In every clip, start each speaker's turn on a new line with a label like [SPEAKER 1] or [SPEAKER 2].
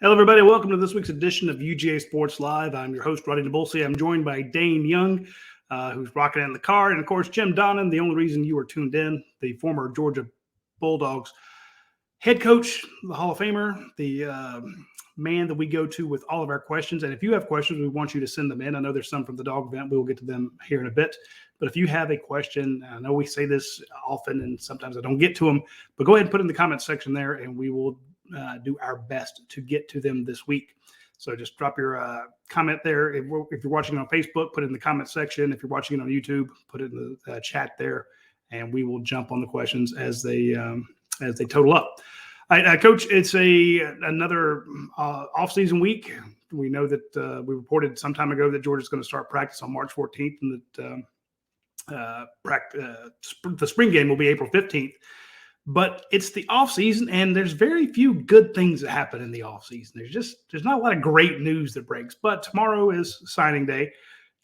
[SPEAKER 1] Hello, everybody. Welcome to this week's edition of UGA Sports Live. I'm your host, Radi Nabulsi. I'm joined by Dayne Young, who's rocking in the car, and, of course, Jim Donnan, the only reason you are tuned in, the former Georgia Bulldogs head coach, the Hall of Famer, the man that we go to with all of our questions. And if you have questions, we want you to send them in. I know there's some from the dog event. We will get to them here in a bit. But if you have a question, I know we say this often, and sometimes I don't get to them, but go ahead and put it in the comments section there, and we will do our best to get to them this week. So just drop your comment there. If you're watching on Facebook, put it in the comment section. If you're watching it on YouTube, put it in the chat there, and we will jump on the questions as they total up. All right, Coach, it's another off-season week. We know that we reported some time ago that Georgia's going to start practice on March 14th, and that the spring game will be April 15th. But it's the off season, and there's very few good things that happen in the off season. There's not a lot of great news that breaks. But tomorrow is signing day.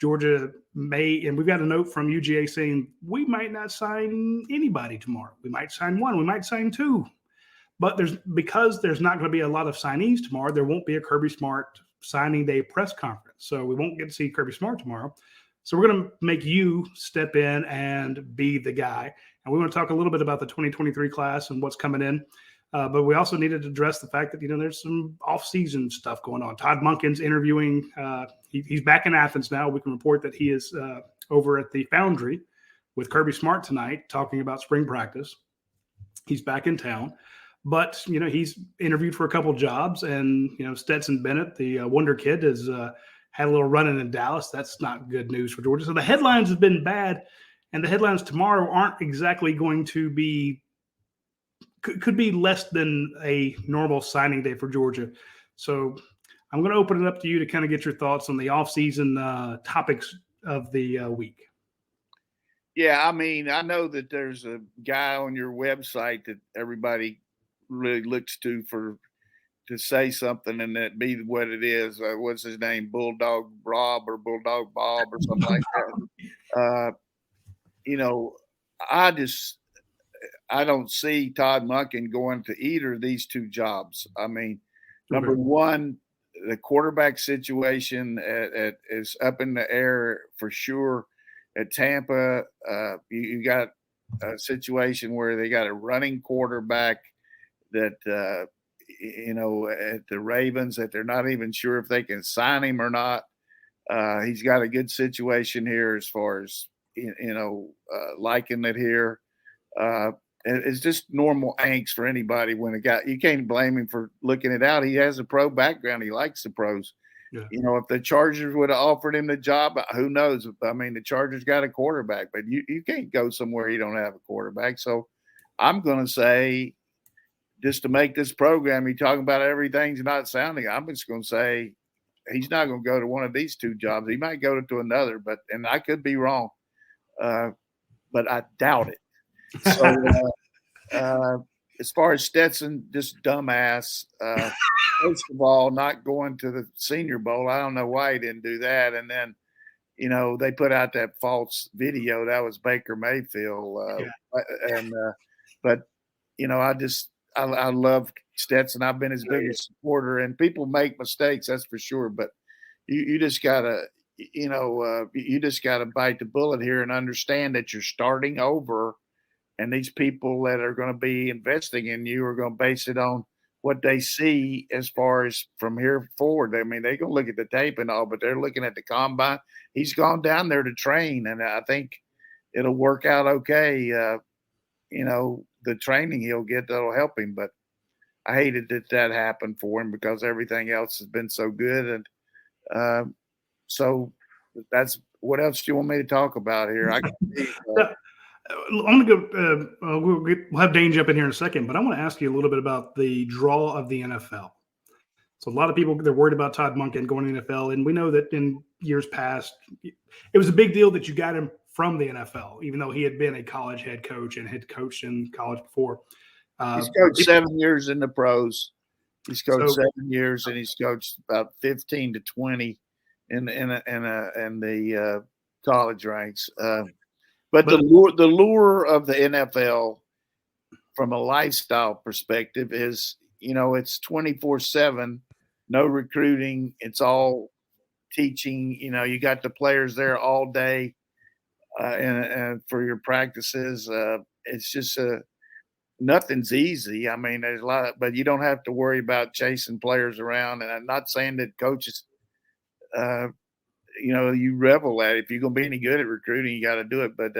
[SPEAKER 1] Georgia may, and we've got a note from UGA saying we might not sign anybody tomorrow. We might sign one. We might sign two. But because there's not going to be a lot of signees tomorrow, there won't be a Kirby Smart signing day press conference. So we won't get to see Kirby Smart tomorrow. So we're going to make you step in and be the guy. And we want to talk a little bit about the 2023 class and what's coming in. But we also needed to address the fact that, there's some off-season stuff going on. Todd Monken's interviewing. He's back in Athens now. We can report that he is over at the Foundry with Kirby Smart tonight talking about spring practice. He's back in town. But, he's interviewed for a couple jobs. And, Stetson Bennett, the Wonder Kid, has had a little run-in in Dallas. That's not good news for Georgia. So the headlines have been bad. And the headlines tomorrow aren't exactly going to be – could be less than a normal signing day for Georgia. So I'm going to open it up to you to kind of get your thoughts on the offseason topics of the week.
[SPEAKER 2] Yeah, I know that there's a guy on your website that everybody really looks to say something and that be what it is. What's his name? Bulldog Rob or Bulldog Bob or something like that. I don't see Todd Monken going to either of these two jobs. Number one, the quarterback situation is up in the air for sure. At Tampa, you got a situation where they got a running quarterback that, at the Ravens, that they're not even sure if they can sign him or not. He's got a good situation here as far as, liking it here. It's just normal angst for anybody when a guy, you can't blame him for looking it out. He has a pro background. He likes the pros. Yeah. If the Chargers would have offered him the job, who knows? The Chargers got a quarterback, but you can't go somewhere you don't have a quarterback. So I'm going to say, just to make this program, you're talking about everything's not sounding. I'm just going to say he's not going to go to one of these two jobs. He might go to another, and I could be wrong. But I doubt it. So as far as Stetson, just dumbass. First of all, not going to the Senior Bowl. I don't know why he didn't do that. And then, they put out that false video. That was Baker Mayfield. I love Stetson. I've been his biggest supporter. And people make mistakes, that's for sure. But you just gotta. You just got to bite the bullet here and understand that you're starting over, and these people that are going to be investing in you are going to base it on what they see as far as from here forward. They're going to look at the tape and all, but they're looking at the combine. He's gone down there to train, and I think it'll work out okay. The training he'll get that'll help him, but I hated that happened for him because everything else has been so good. And, so that's what else do you want me to talk about here? I'm
[SPEAKER 1] going to go. We'll have Dayne jump in here in a second, but I want to ask you a little bit about the draw of the NFL. So a lot of people, they're worried about Todd Monken going to the NFL, and we know that in years past, it was a big deal that you got him from the NFL, even though he had been a college head coach and had coached in college before.
[SPEAKER 2] He's coached 7 years in the pros. He's coached 7 years, and he's coached about 15 to 20 in the college ranks. But the lure of the NFL from a lifestyle perspective is, it's 24/7 no recruiting. It's all teaching. You got the players there all day and for your practices. It's just nothing's easy. I mean, there's a lot, but you don't have to worry about chasing players around. And I'm not saying that coaches, you revel at it. If you're going to be any good at recruiting, you got to do it. But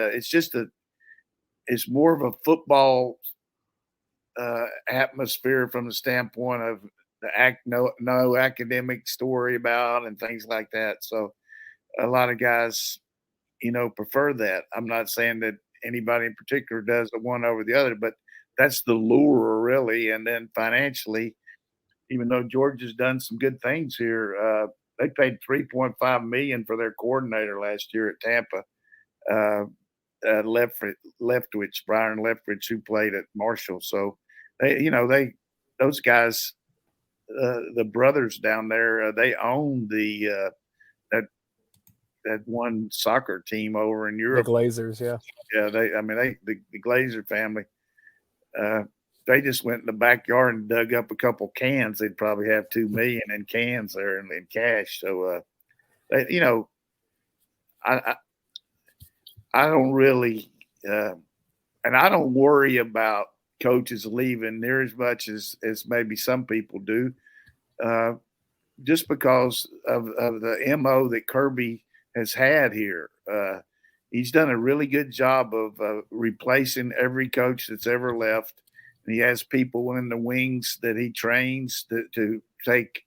[SPEAKER 2] it's more of a football atmosphere from the standpoint of no academic story about and things like that. So a lot of guys, prefer that. I'm not saying that anybody in particular does the one over the other, but that's the lure really. And then financially, even though Georgia's done some good things here, they paid $3.5 million for their coordinator last year at Tampa. Brian Leftwich, who played at Marshall. So those guys, the brothers down there, they own that one soccer team over in Europe.
[SPEAKER 3] The Glazers, yeah.
[SPEAKER 2] Yeah, the Glazer family. They just went in the backyard and dug up a couple cans. They'd probably have $2 million in cans there in cash. So, I don't really, and I don't worry about coaches leaving near as much as maybe some people do, just because of the MO that Kirby has had here. He's done a really good job of replacing every coach that's ever left. And he has people in the wings that he trains to take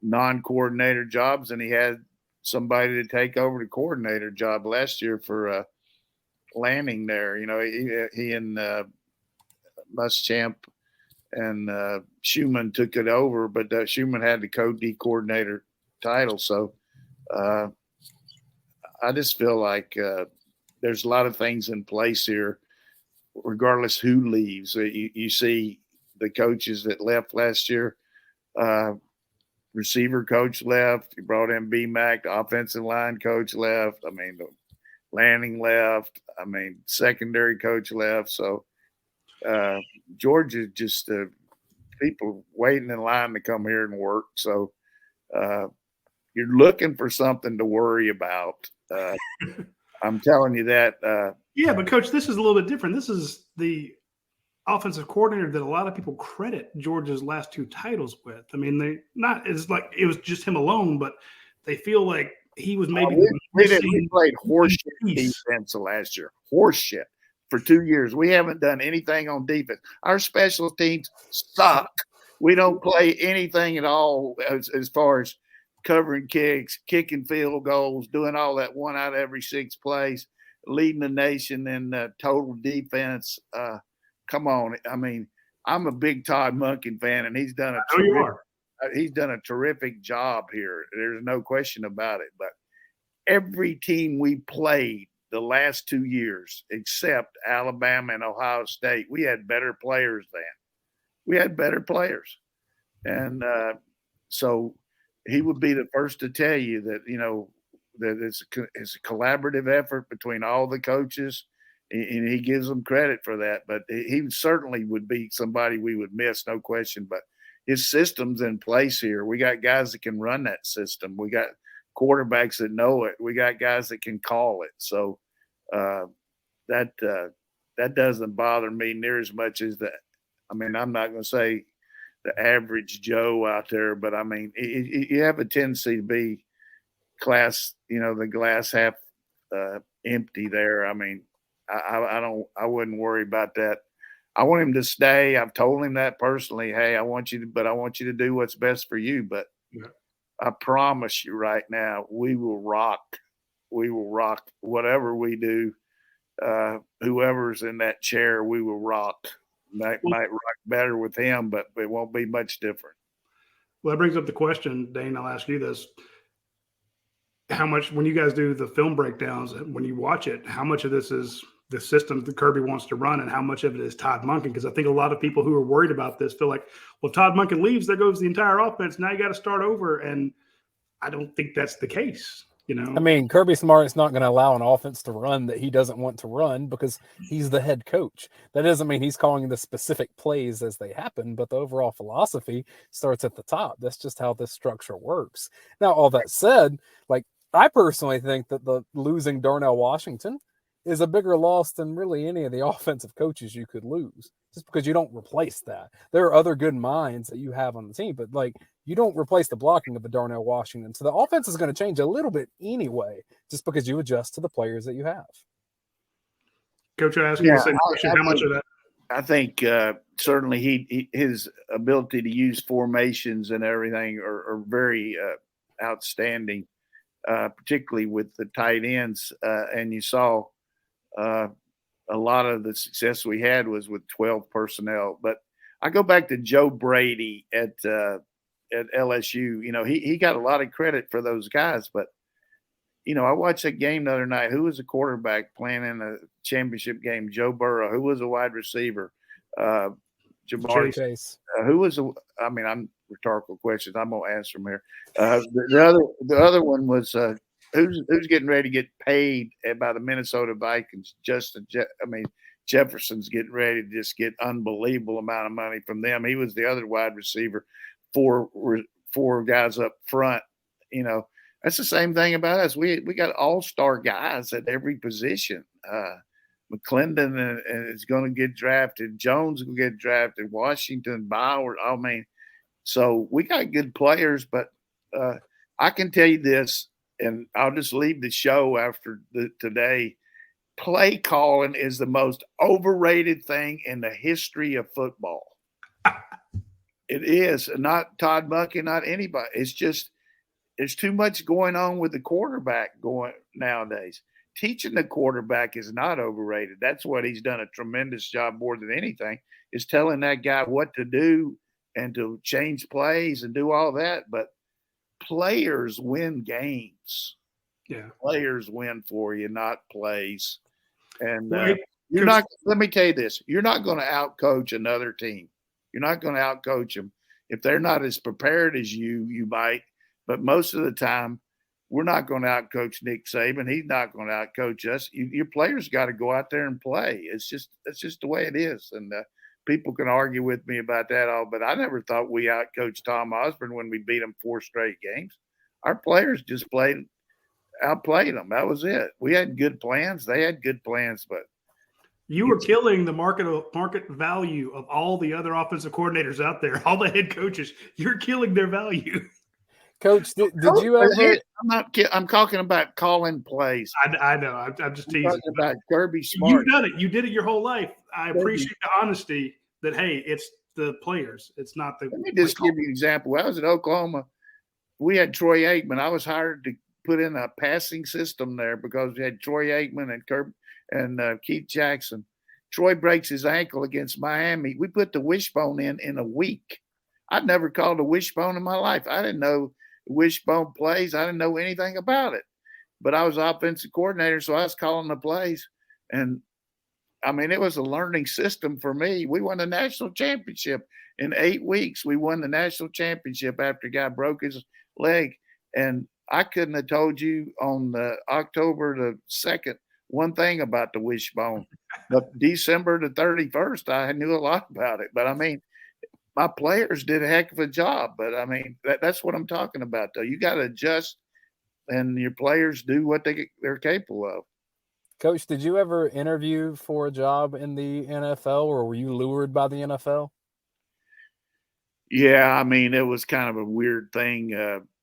[SPEAKER 2] non-coordinator jobs, and he had somebody to take over the coordinator job last year for Lanning there. He and Muschamp and Schumann took it over, but Schumann had the co-D coordinator title. So I just feel like there's a lot of things in place here, regardless who leaves. You see the coaches that left last year. Receiver coach left. He brought in B-Mac. The offensive line coach left. Lanning left. Secondary coach left. So Georgia just people waiting in line to come here and work. So you're looking for something to worry about. I'm telling you that.
[SPEAKER 1] Yeah, but Coach, this is a little bit different. This is the offensive coordinator that a lot of people credit Georgia's last two titles with. It's like it was just him alone, but they feel like he was maybe.
[SPEAKER 2] We played horseshit defense last year. Horseshit for 2 years. We haven't done anything on defense. Our special teams suck. We don't play anything at all as far as covering kicks, kicking field goals, doing all that 1 out of every 6 plays, leading the nation in total defense. Come on. I'm a big Todd Monken fan, and he's done a terrific job here. There's no question about it. But every team we played the last 2 years, except Alabama and Ohio State, we had better players then. We had better players. And so he would be the first to tell you that, that it's a collaborative effort between all the coaches, and he gives them credit for that. But he certainly would be somebody we would miss, no question. But his system's in place here. We got guys that can run that system. We got quarterbacks that know it. We got guys that can call it. So that doesn't bother me near as much as that. I'm not going to say the average Joe out there, but you have a tendency to be the glass half empty there. I wouldn't worry about that. I want him to stay. I've told him that personally. Hey, I want you to do what's best for you. But yeah. I promise you right now, we will rock. We will rock whatever we do. Whoever's in that chair, we will rock. Might rock better with him, but it won't be much different.
[SPEAKER 1] Well, that brings up the question, Dayne. I'll ask you this. How much, when you guys do the film breakdowns, when you watch it, how much of this is the system that Kirby wants to run and how much of it is Todd Monken? Because I think a lot of people who are worried about this feel like, well, Todd Monken leaves, there goes the entire offense. Now you got to start over. And I don't think that's the case. I
[SPEAKER 3] mean, Kirby Smart's not going to allow an offense to run that he doesn't want to run because he's the head coach. That doesn't mean he's calling the specific plays as they happen, but the overall philosophy starts at the top. That's just how this structure works. Now, all that said, like, I personally think that the losing Darnell Washington is a bigger loss than really any of the offensive coaches you could lose, just because you don't replace that. There are other good minds that you have on the team, but like, you don't replace the blocking of a Darnell Washington. So the offense is going to change a little bit anyway, just because you adjust to the players that you have.
[SPEAKER 1] Coach, I ask you the same question. How much of that?
[SPEAKER 2] I think certainly his ability to use formations and everything are very outstanding, particularly with the tight ends. And you saw a lot of the success we had was with 12 personnel. But I go back to Joe Brady at LSU. He got a lot of credit for those guys. But, I watched that game the other night. Who was the quarterback playing in a championship game? Joe Burrow. Who was a wide receiver? Jamar
[SPEAKER 3] Chase.
[SPEAKER 2] Who was I'm rhetorical questions. I'm going to answer them here. The other one was who's getting ready to get paid by the Minnesota Vikings? Jefferson's getting ready to just get unbelievable amount of money from them. He was the other wide receiver, four guys up front. That's the same thing about us. We got all-star guys at every position. McClendon is going to get drafted. Jones will get drafted. Washington, Bauer. So we got good players, but I can tell you this, and I'll just leave the show after today. Play calling is the most overrated thing in the history of football. It is. Not Todd Monken, not anybody. It's just there's too much going on with the quarterback going nowadays. Teaching the quarterback is not overrated. That's what he's done a tremendous job more than anything, is telling that guy what to do and to change plays and do all that. But players win games.
[SPEAKER 1] Yeah.
[SPEAKER 2] Players win for you, not plays. And
[SPEAKER 1] you're
[SPEAKER 2] not – let me tell you this. You're not going to outcoach another team. You're not going to outcoach them. If they're not as prepared as you might. But most of the time, we're not going to outcoach Nick Saban. He's not going to outcoach us. Your players got to go out there and play. That's just the way it is. And people can argue with me about that all, but I never thought we outcoached Tom Osborne when we beat him 4 straight games. Our players just outplayed them. That was it. We had good plans. They had good plans, but
[SPEAKER 1] you were killing the market value of all the other offensive coordinators out there, all the head coaches. You're killing their value.
[SPEAKER 3] Coach, did you ever?
[SPEAKER 2] I'm talking about calling plays.
[SPEAKER 1] I know. I'm just teasing.
[SPEAKER 2] About Kirby Smart.
[SPEAKER 1] You've done it. You did it your whole life. I appreciate the honesty that, hey, it's the players. It's not the.
[SPEAKER 2] Let me just give you an example. When I was at Oklahoma, we had Troy Aikman. I was hired to put in a passing system there because we had Troy Aikman and Keith Jackson. Troy breaks his ankle against Miami. We put the wishbone in a week. I'd never called a wishbone in my life. I didn't know wishbone plays. I didn't know anything about it. But I was offensive coordinator, so I was calling the plays. And, it was a learning system for me. We won the national championship. In 8 weeks, we won the national championship after a guy broke his leg. And I couldn't have told you on October the 2nd one thing about the wishbone. But December the 31st, I knew a lot about it. But, my players did a heck of a job. But, that's what I'm talking about, though. You got to adjust, and your players do what they're capable of.
[SPEAKER 3] Coach, did you ever interview for a job in the NFL, or were you lured by the NFL?
[SPEAKER 2] Yeah, it was kind of a weird thing.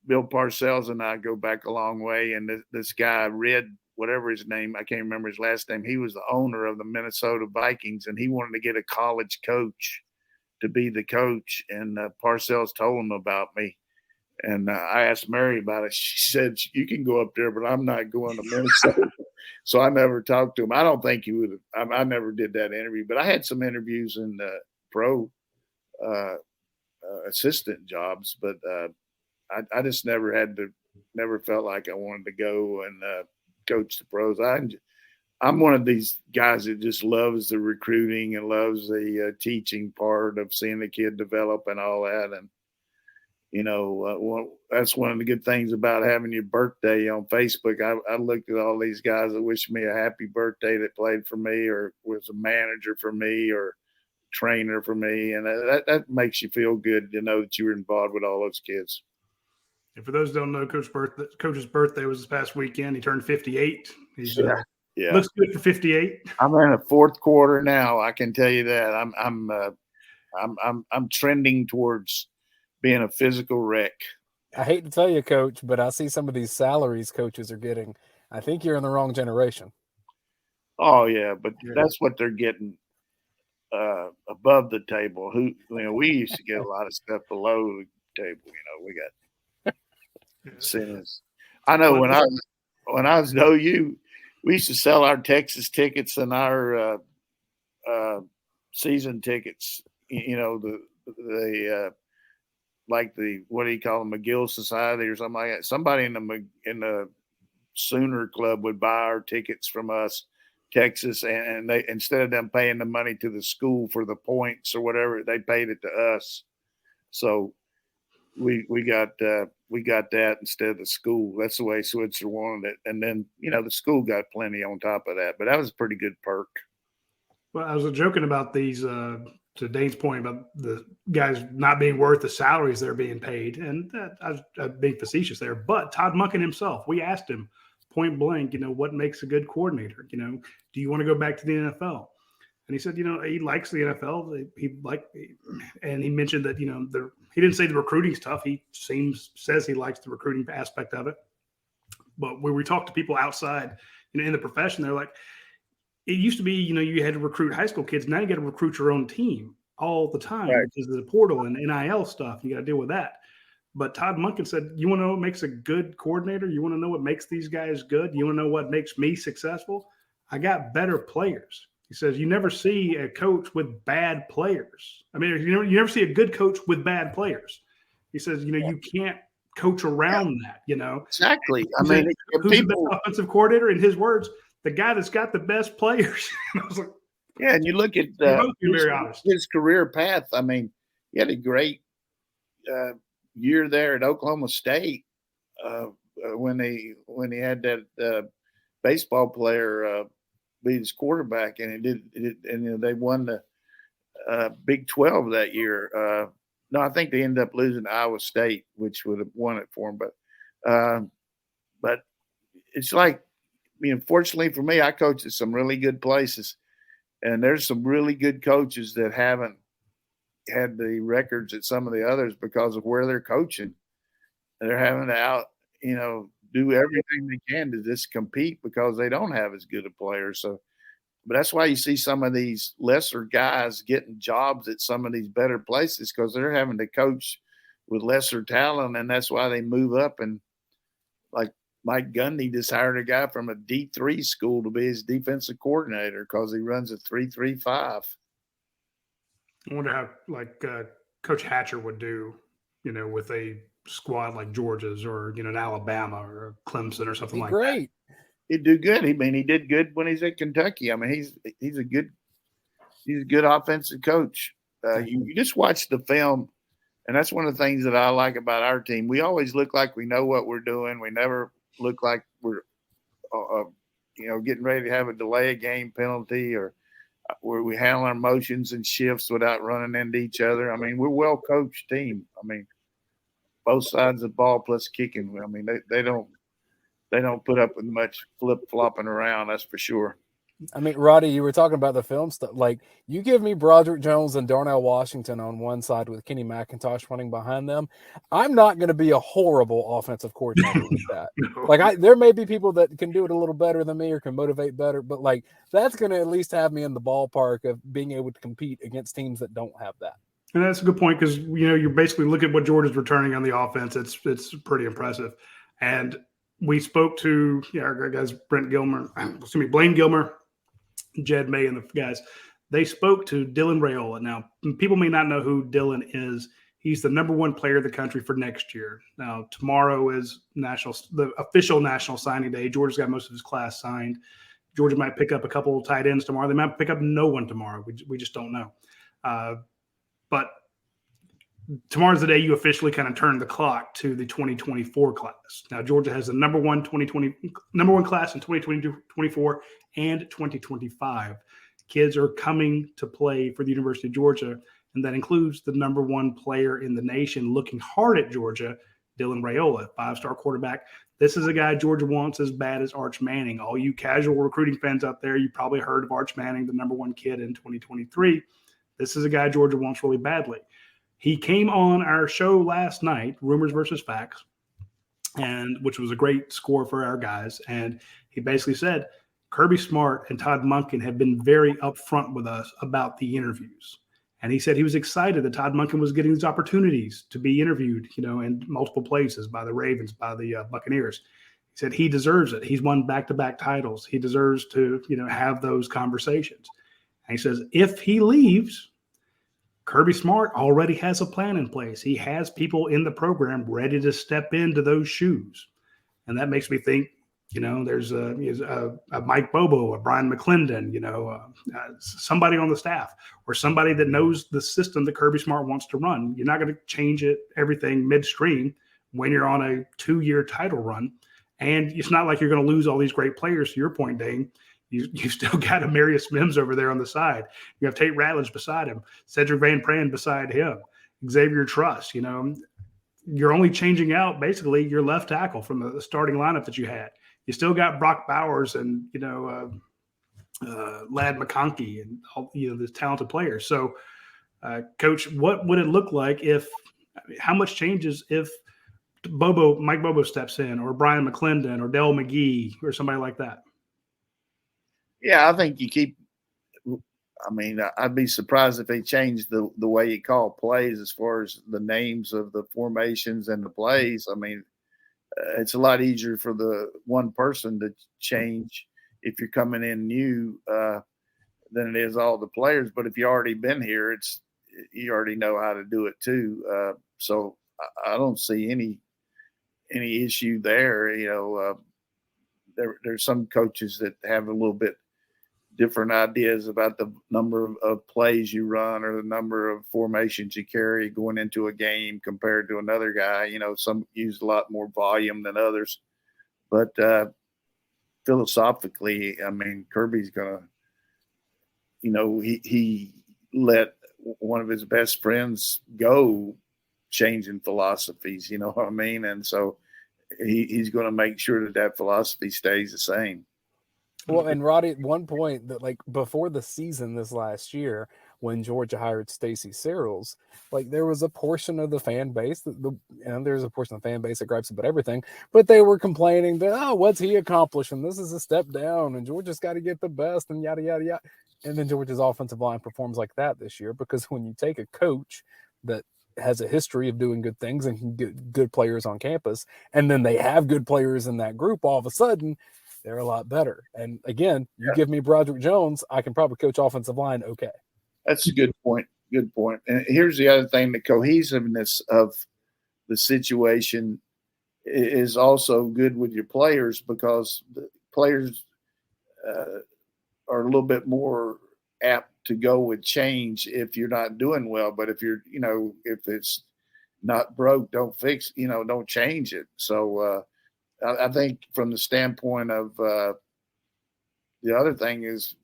[SPEAKER 2] Bill Parcells and I go back a long way, and this guy, Red, whatever his name, I can't remember his last name, he was the owner of the Minnesota Vikings, and he wanted to get a college coach to be the coach, and Parcells told him about me. And I asked Mary about it. She said, you can go up there, but I'm not going to Minnesota. So I never talked to him. I don't think he would have. I never did that interview, but I had some interviews in pro assistant jobs, but I just never felt like I wanted to go and coach the pros. I'm one of these guys that just loves the recruiting and loves the teaching part of seeing the kid develop and all that. And that's one of the good things about having your birthday on Facebook. I looked at all these guys that wished me a happy birthday that played for me or was a manager for me or trainer for me. And that makes you feel good to know that you were involved with all those kids.
[SPEAKER 1] And for those who don't know, Coach's birthday was this past weekend. He turned 58. He's
[SPEAKER 2] Yeah.
[SPEAKER 1] Looks good for 58.
[SPEAKER 2] I'm in the fourth quarter now. I can tell you that I'm trending towards being a physical wreck.
[SPEAKER 3] I hate to tell you, Coach, but I see some of these salaries coaches are getting. I think you're in the wrong generation.
[SPEAKER 2] Oh yeah, but that's what they're getting above the table. We used to get a lot of stuff below the table. We got incentives. I know when I was at OU, we used to sell our Texas tickets and our season tickets. Like the what do you call them, McGill Society or something like that. Somebody in the Sooner Club would buy our tickets from us, Texas, and they, instead of them paying the money to the school for the points or whatever, they paid it to us. So we got that instead of the school. That's the way Switzer wanted it. And then the school got plenty on top of that, but that was a pretty good perk.
[SPEAKER 1] Well, I was joking about these. To Dane's point about the guys not being worth the salaries they're being paid, and I was being facetious there. But Todd Monken himself, we asked him point blank, what makes a good coordinator? Do you want to go back to the NFL? And he said, he likes the NFL. And he mentioned that he didn't say the recruiting stuff. He says he likes the recruiting aspect of it. But when we talk to people outside, in the profession, they're like, it used to be, you had to recruit high school kids. Now you got to recruit your own team all the time because of the portal and NIL stuff. You got to deal with that. But Todd Monken said, you want to know what makes a good coordinator? You want to know what makes these guys good? You want to know what makes me successful? I got better players. He says, you never see a coach with bad players. I mean, you never see a good coach with bad players. He says, you can't coach around that,
[SPEAKER 2] Exactly.
[SPEAKER 1] I mean, who's the best offensive coordinator? In his words, the guy that's got the best players. I was like,
[SPEAKER 2] yeah, and you look at his career path. I mean, he had a great year there at Oklahoma State when he had that baseball player be his quarterback, and they won the Big 12 that year. No, I think they ended up losing to Iowa State, which would have won it for him. But it's like, fortunately for me, I coach at some really good places, and there's some really good coaches that haven't had the records at some of the others because of where they're coaching. They're having to do everything they can to just compete because they don't have as good a player. So, but that's why you see some of these lesser guys getting jobs at some of these better places because they're having to coach with lesser talent, and that's why they move up. And like Mike Gundy just hired a guy from a D3 school to be his defensive coordinator because he runs a 3-3-5.
[SPEAKER 1] I wonder how Coach Hatcher would do, with a squad like Georgia's or an Alabama or Clemson or something like
[SPEAKER 3] great.
[SPEAKER 1] that.
[SPEAKER 2] He'd do good. He did good when he's at Kentucky. I mean, he's a good offensive coach. You just watch the film, and that's one of the things that I like about our team. We always look like we know what we're doing. We never look like we're, getting ready to have a delay a game penalty or where we handle our motions and shifts without running into each other. I mean, we're a well-coached team. I mean, both sides of the ball plus kicking. I mean, they don't put up with much flip-flopping around, that's for sure.
[SPEAKER 3] I mean, Radi, you were talking about the film stuff. Like, you give me Broderick Jones and Darnell Washington on one side with Kenny McIntosh running behind them, I'm not going to be a horrible offensive coordinator with that. Like, there may be people that can do it a little better than me or can motivate better, but, like, that's going to at least have me in the ballpark of being able to compete against teams that don't have that.
[SPEAKER 1] And that's a good point because, you basically look at what Georgia's returning on the offense. It's pretty impressive. And we spoke to our guys, Blaine Gilmer, Jed May, and the guys. They spoke to Dylan Raiola. Now, people may not know who Dylan is. He's the number one player of the country for next year. Now, tomorrow is the official national signing day. Georgia's got most of his class signed. Georgia might pick up a couple of tight ends tomorrow. They might pick up no one tomorrow. We just don't know. But tomorrow's the day you officially kind of turn the clock to the 2024 class. Now, Georgia has the number one class in 2024 and 2025. Kids are coming to play for the University of Georgia, and that includes the number one player in the nation looking hard at Georgia, Dylan Raiola, 5-star quarterback. This is a guy Georgia wants as bad as Arch Manning. All you casual recruiting fans out there, you probably heard of Arch Manning, the number one kid in 2023. This is a guy Georgia wants really badly. He came on our show last night, Rumors versus Facts, and which was a great score for our guys. And he basically said, Kirby Smart and Todd Monken have been very upfront with us about the interviews. And he said he was excited that Todd Monken was getting these opportunities to be interviewed, in multiple places by the Ravens, by the Buccaneers. He said he deserves it. He's won back-to-back titles. He deserves to, have those conversations. And he says if he leaves, Kirby Smart already has a plan in place. He has people in the program ready to step into those shoes. And that makes me think, there's a Mike Bobo, a Brian McClendon, somebody on the staff or somebody that knows the system that Kirby Smart wants to run. You're not going to change everything midstream when you're on a 2-year title run. And it's not like you're going to lose all these great players, to your point, Dayne. You still got Amarius Mims over there on the side. You have Tate Ratledge beside him, Cedric Van Pran beside him, Xavier Truss. You're only changing out basically your left tackle from the starting lineup that you had. You still got Brock Bowers and Lad McConkey and all the talented players. So, Coach, what would it look like how much changes if Mike Bobo steps in, or Brian McClendon, or Dell McGee, or somebody like that?
[SPEAKER 2] Yeah, I think you keep. I'd be surprised if they changed the way you call plays as far as the names of the formations and the plays. It's a lot easier for the one person to change if you're coming in new than it is all the players. But if you already been here, you already know how to do it too. So I don't see any issue there. There's some coaches that have a little bit different ideas about the number of plays you run or the number of formations you carry going into a game compared to another guy. Some use a lot more volume than others. But philosophically, Kirby's going to, he let one of his best friends go changing philosophies, And so he's going to make sure that philosophy stays the same.
[SPEAKER 3] Well, and Roddy, at one point that before the season this last year, when Georgia hired Stacey Searles, there was a portion of the fan base there's a portion of the fan base that gripes about everything, but they were complaining that, what's he accomplishing? This is a step down, and Georgia's got to get the best, and yada yada yada. And then Georgia's offensive line performs like that this year, because when you take a coach that has a history of doing good things and can get good players on campus, and then they have good players in that group, all of a sudden they're a lot better. And again, you give me Broderick Jones, I can probably coach offensive line okay.
[SPEAKER 2] That's a good point. Good point. And here's the other thing: the cohesiveness of the situation is also good with your players, because the players are a little bit more apt to go with change if you're not doing well. But if you're, if it's not broke, don't fix, don't change it. So I think from the standpoint of the other thing is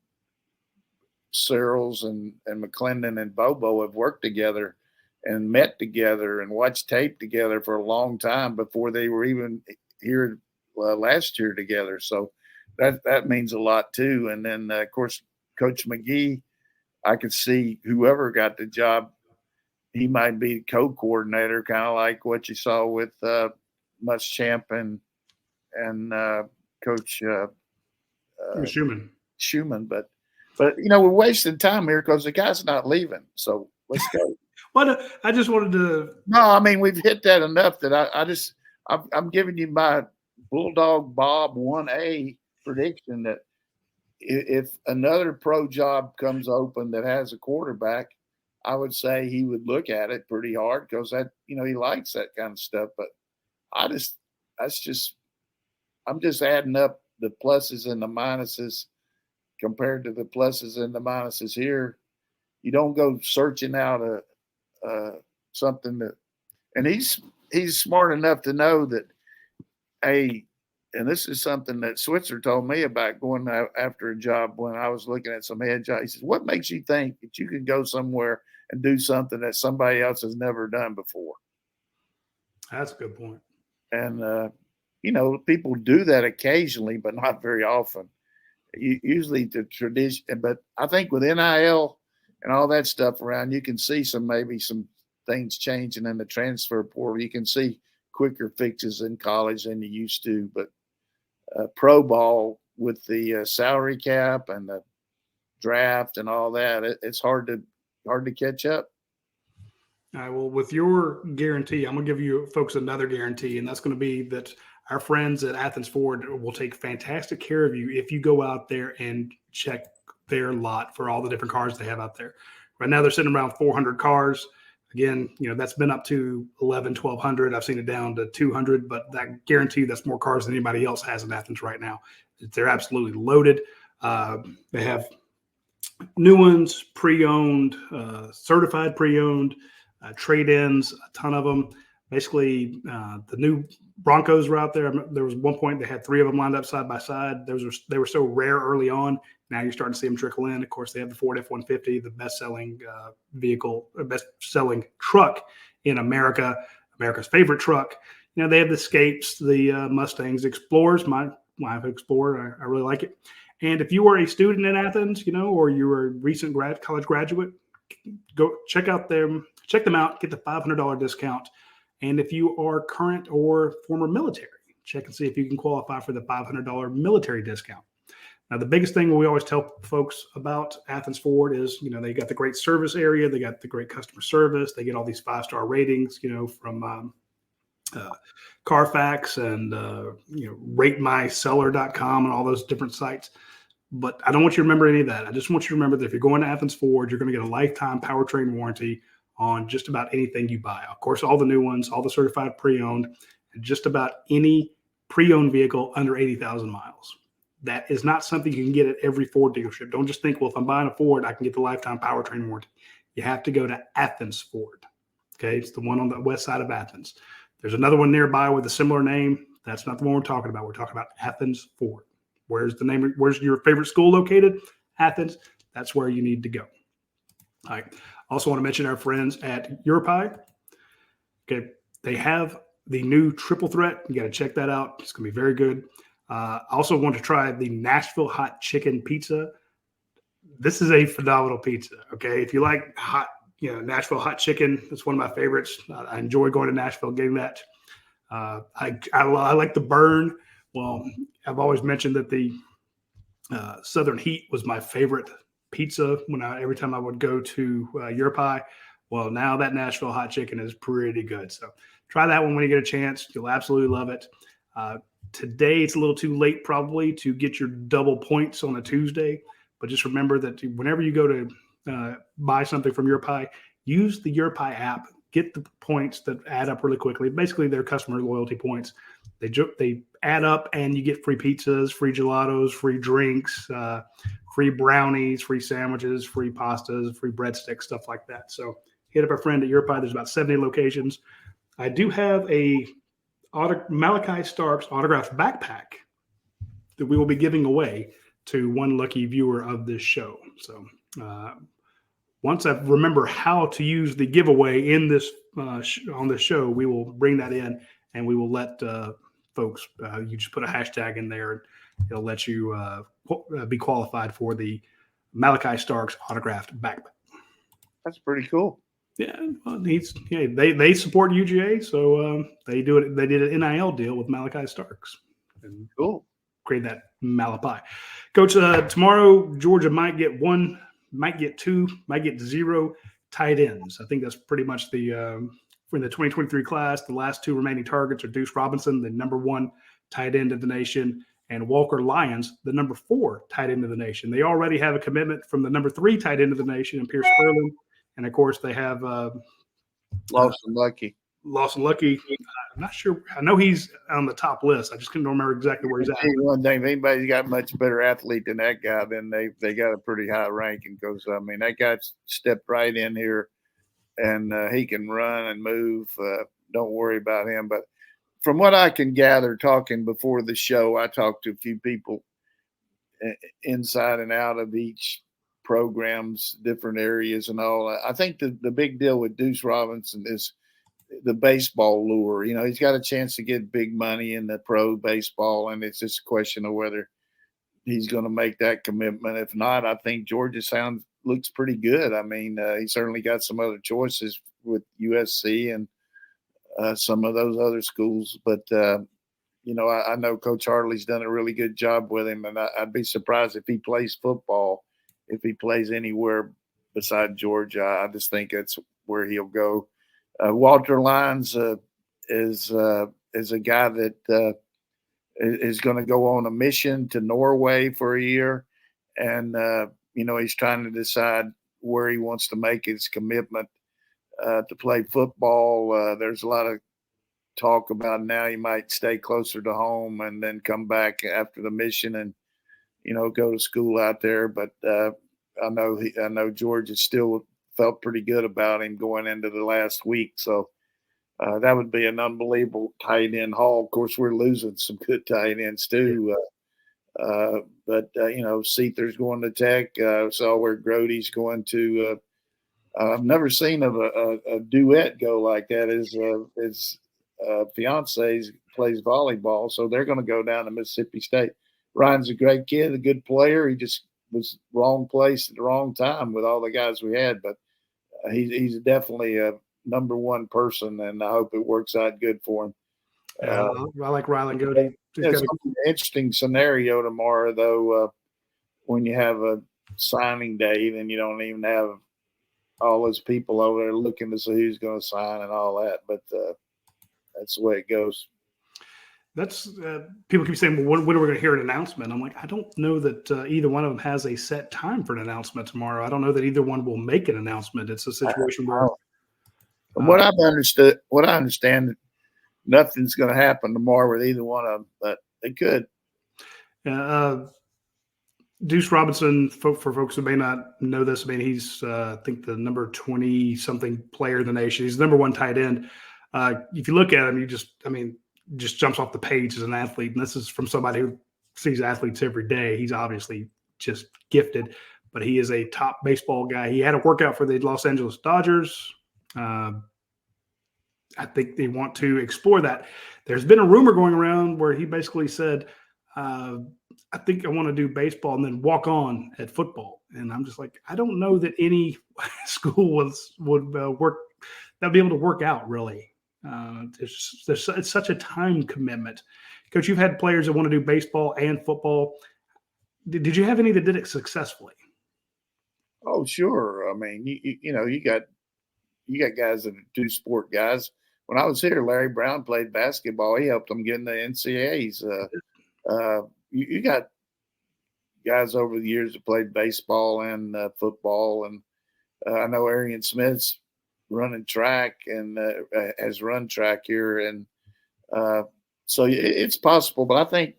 [SPEAKER 2] Searles and McClendon and Bobo have worked together and met together and watched tape together for a long time before they were even here last year together. So that means a lot too. And then of course, Coach McGee, I could see whoever got the job, he might be co-coordinator, kind of like what you saw with Muschamp and Coach Schumann. But we're wasting time here because the guy's not leaving. So let's go.
[SPEAKER 1] But I just wanted to.
[SPEAKER 2] No, we've hit that enough that I'm giving you my Bulldog Bob 1A prediction that if another pro job comes open that has a quarterback, I would say he would look at it pretty hard, because that, he likes that kind of stuff. But I'm just adding up the pluses and the minuses compared to the pluses and the minuses here. You don't go searching out a something that, and he's smart enough to know that, and this is something that Switzer told me about going after a job when I was looking at some head job. He says, what makes you think that you can go somewhere and do something that somebody else has never done before?
[SPEAKER 1] That's a good point.
[SPEAKER 2] And, people do that occasionally, but not very often. Usually the tradition, but I think with NIL and all that stuff around, you can see maybe some things changing in the transfer portal. You can see quicker fixes in college than you used to, but pro ball with the salary cap and the draft and all that, it's hard to catch up.
[SPEAKER 1] All right. Well, with your guarantee, I'm going to give you folks another guarantee, and that's going to be that our friends at Athens Ford will take fantastic care of you if you go out there and check their lot for all the different cars they have out there. Right now, they're sitting around 400 cars. Again, that's been up to 1,200. I've seen it down to 200, but that guarantee that's more cars than anybody else has in Athens right now. They're absolutely loaded. They have new ones, pre-owned, certified pre-owned, trade-ins, a ton of them. Basically, the new Broncos were out there. There was one point they had 3 of them lined up side by side. They were so rare early on. Now you're starting to see them trickle in. Of course, they have the Ford F-150, the best-selling best-selling truck in America, America's favorite truck. They have the Escapes, the Mustangs, Explorers. My Explorer, I really like it. And if you are a student in Athens, or you're a recent college graduate, go check them out, get the $500 discount. And if you are current or former military, check and see if you can qualify for the $500 military discount. Now, the biggest thing we always tell folks about Athens Ford is, they got the great service area. They got the great customer service. They get all these 5-star ratings, from Carfax and, ratemyseller.com and all those different sites. But I don't want you to remember any of that. I just want you to remember that if you're going to Athens Ford, you're going to get a lifetime powertrain warranty on just about anything you buy. Of course, all the new ones, all the certified pre-owned, and just about any pre-owned vehicle under 80,000 miles. That is not something you can get at every Ford dealership. Don't just think, well, if I'm buying a Ford, I can get the lifetime powertrain warranty. You have to go to Athens Ford. Okay, it's the one on the west side of Athens. There's another one nearby with a similar name. That's not the one we're talking about. We're talking about Athens Ford. Where's your favorite school located? Athens. That's where you need to go. All right. Also want to mention our friends at UGASports. Okay. They have the new triple threat. You got to check that out. It's going to be very good. I also want to try the Nashville hot chicken pizza. This is a phenomenal pizza. Okay. If you like hot, Nashville hot chicken, it's one of my favorites. I enjoy going to Nashville, getting that. I like the burn. Well, I've always mentioned that the Southern Heat was my favorite pizza every time I would go to UGASports. Well, now that Nashville hot chicken is pretty good. So try that one when you get a chance. You'll absolutely love it. Today, it's a little too late probably to get your double points on a Tuesday. But just remember that whenever you go to buy something from UGASports, use the UGASports app. Get the points that add up really quickly. Basically, they're customer loyalty points. They add up, and you get free pizzas, free gelatos, free drinks, free brownies, free sandwiches, free pastas, free breadsticks, stuff like that. So hit up our friend at UGASports. There's about 70 locations. I do have a Malachi Starks autographed backpack that we will be giving away to one lucky viewer of this show. So once I remember how to use the giveaway in this on this show, we will bring that in and we will let folks. You just put a hashtag in there, and it'll let you be qualified for the Malachi Starks autographed backpack.
[SPEAKER 2] That's pretty cool.
[SPEAKER 1] Yeah, well, they support UGA, so they do it. They did an NIL deal with Malachi Starks, and
[SPEAKER 2] cool.
[SPEAKER 1] Create that Malachi. Coach, tomorrow Georgia might get 1, might get 2, might get 0 tight ends. I think that's pretty much the for the 2023 class. The last 2 remaining targets are Deuce Robinson, the number 1 tight end of the nation, and Walker Lyons, the number 4 tight end of the nation. They already have a commitment from the number 3 tight end of the nation, and Pierce Sperling. And of course, they have
[SPEAKER 2] Lawson Lucky.
[SPEAKER 1] I'm not sure. I know he's on the top list. I just couldn't remember exactly where he's at.
[SPEAKER 2] One thing, if anybody's got much better athlete than that guy, then they got a pretty high ranking because, I mean, that guy stepped right in here and he can run and move. Don't worry about him. But from what I can gather, talking before the show, I talked to a few people inside and out of each program's different areas and all. I think the big deal with Deuce Robinson is the baseball lure. You know, he's got a chance to get big money in the pro baseball, and it's just a question of whether he's going to make that commitment. If not, I think Georgia looks pretty good. I mean, he certainly got some other choices with USC and some of those other schools. But, you know, I know Coach Hartley's done a really good job with him, and I'd be surprised if he plays football, if he plays anywhere beside Georgia. I just think that's where he'll go. Walter Lyons is a guy that is going to go on a mission to Norway for a year. And, you know, he's trying to decide where he wants to make his commitment to play football. There's a lot of talk about now he might stay closer to home and then come back after the mission and, you know, go to school out there. But I know Georgia still felt pretty good about him going into the last week. So that would be an unbelievable tight end haul. Of course, we're losing some good tight ends too. But you know, Seether's going to Tech. Saw where Grody's going to. I've never seen a duet go like that. His fiance plays volleyball, so they're going to go down to Mississippi State. Ryan's a great kid, a good player. He just was wrong place at the wrong time with all the guys we had, but he's definitely a number one person, and I hope it works out good for him.
[SPEAKER 1] I like Rylan Goody.
[SPEAKER 2] It's an interesting scenario tomorrow, though, when you have a signing day and you don't even have all those people over there looking to see who's going to sign and all that. But that's the way it goes.
[SPEAKER 1] That's people keep saying, well, when are we going to hear an announcement? I'm like, I don't know that either one of them has a set time for an announcement tomorrow. I don't know that either one will make an announcement. It's a situation where
[SPEAKER 2] from what I understand, nothing's going to happen tomorrow with either one of them, but they could.
[SPEAKER 1] Deuce Robinson, for folks who may not know this, I mean, he's I think the number 20-something player in the nation. He's the number one tight end. If you look at him, just jumps off the page as an athlete. And this is from somebody who sees athletes every day. He's obviously just gifted, but he is a top baseball guy. He had a workout for the Los Angeles Dodgers. I think they want to explore that. There's been a rumor going around where he basically said, I think I want to do baseball and then walk on at football. And I'm just like, I don't know that any school would work. That'd be able to work out really. It's such a time commitment. Coach, you've had players that want to do baseball and football. Did you have any that did it successfully?
[SPEAKER 2] Oh, sure. I mean, you got guys that do sport guys. When I was here, Larry Brown played basketball. He helped them get in the NCAAs. You got guys over the years that played baseball and football. And I know Arian Smith's running track and has run track here. And so it's possible. But I think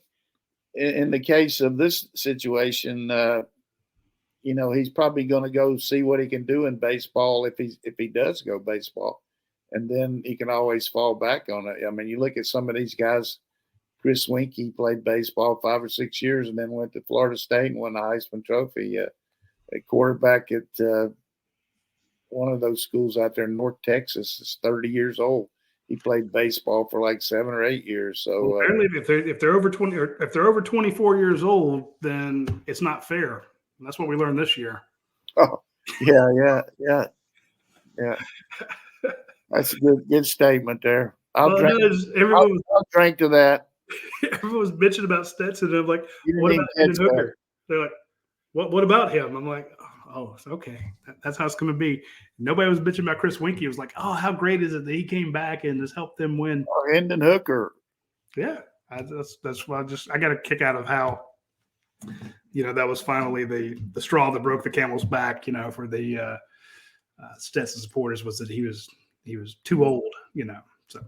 [SPEAKER 2] in the case of this situation, he's probably going to go see what he can do in baseball if he does go baseball. And then he can always fall back on it. I mean, you look at some of these guys. Chris Winkie played baseball 5 or 6 years and then went to Florida State and won the Heisman Trophy. A quarterback at one of those schools out there in North Texas is 30 years old. He played baseball for like 7 or 8 years. So
[SPEAKER 1] apparently, if they're over 20 or if they're over 24 years old, then it's not fair. And that's what we learned this year.
[SPEAKER 2] Oh, yeah. That's a good statement there. I'll drink to that.
[SPEAKER 1] Everyone was bitching about Stetson. And I'm like, what about Hendon Hooker? They're like, what about him? I'm like, oh, okay. That's how it's going to be. Nobody was bitching about Chris Winkie. It was like, oh, how great is it that he came back and has helped them win?
[SPEAKER 2] Oh, Hendon Hooker.
[SPEAKER 1] Yeah. That's why I got a kick out of how, that was finally the straw that broke the camel's back, for the Stetson supporters was that he was too old, So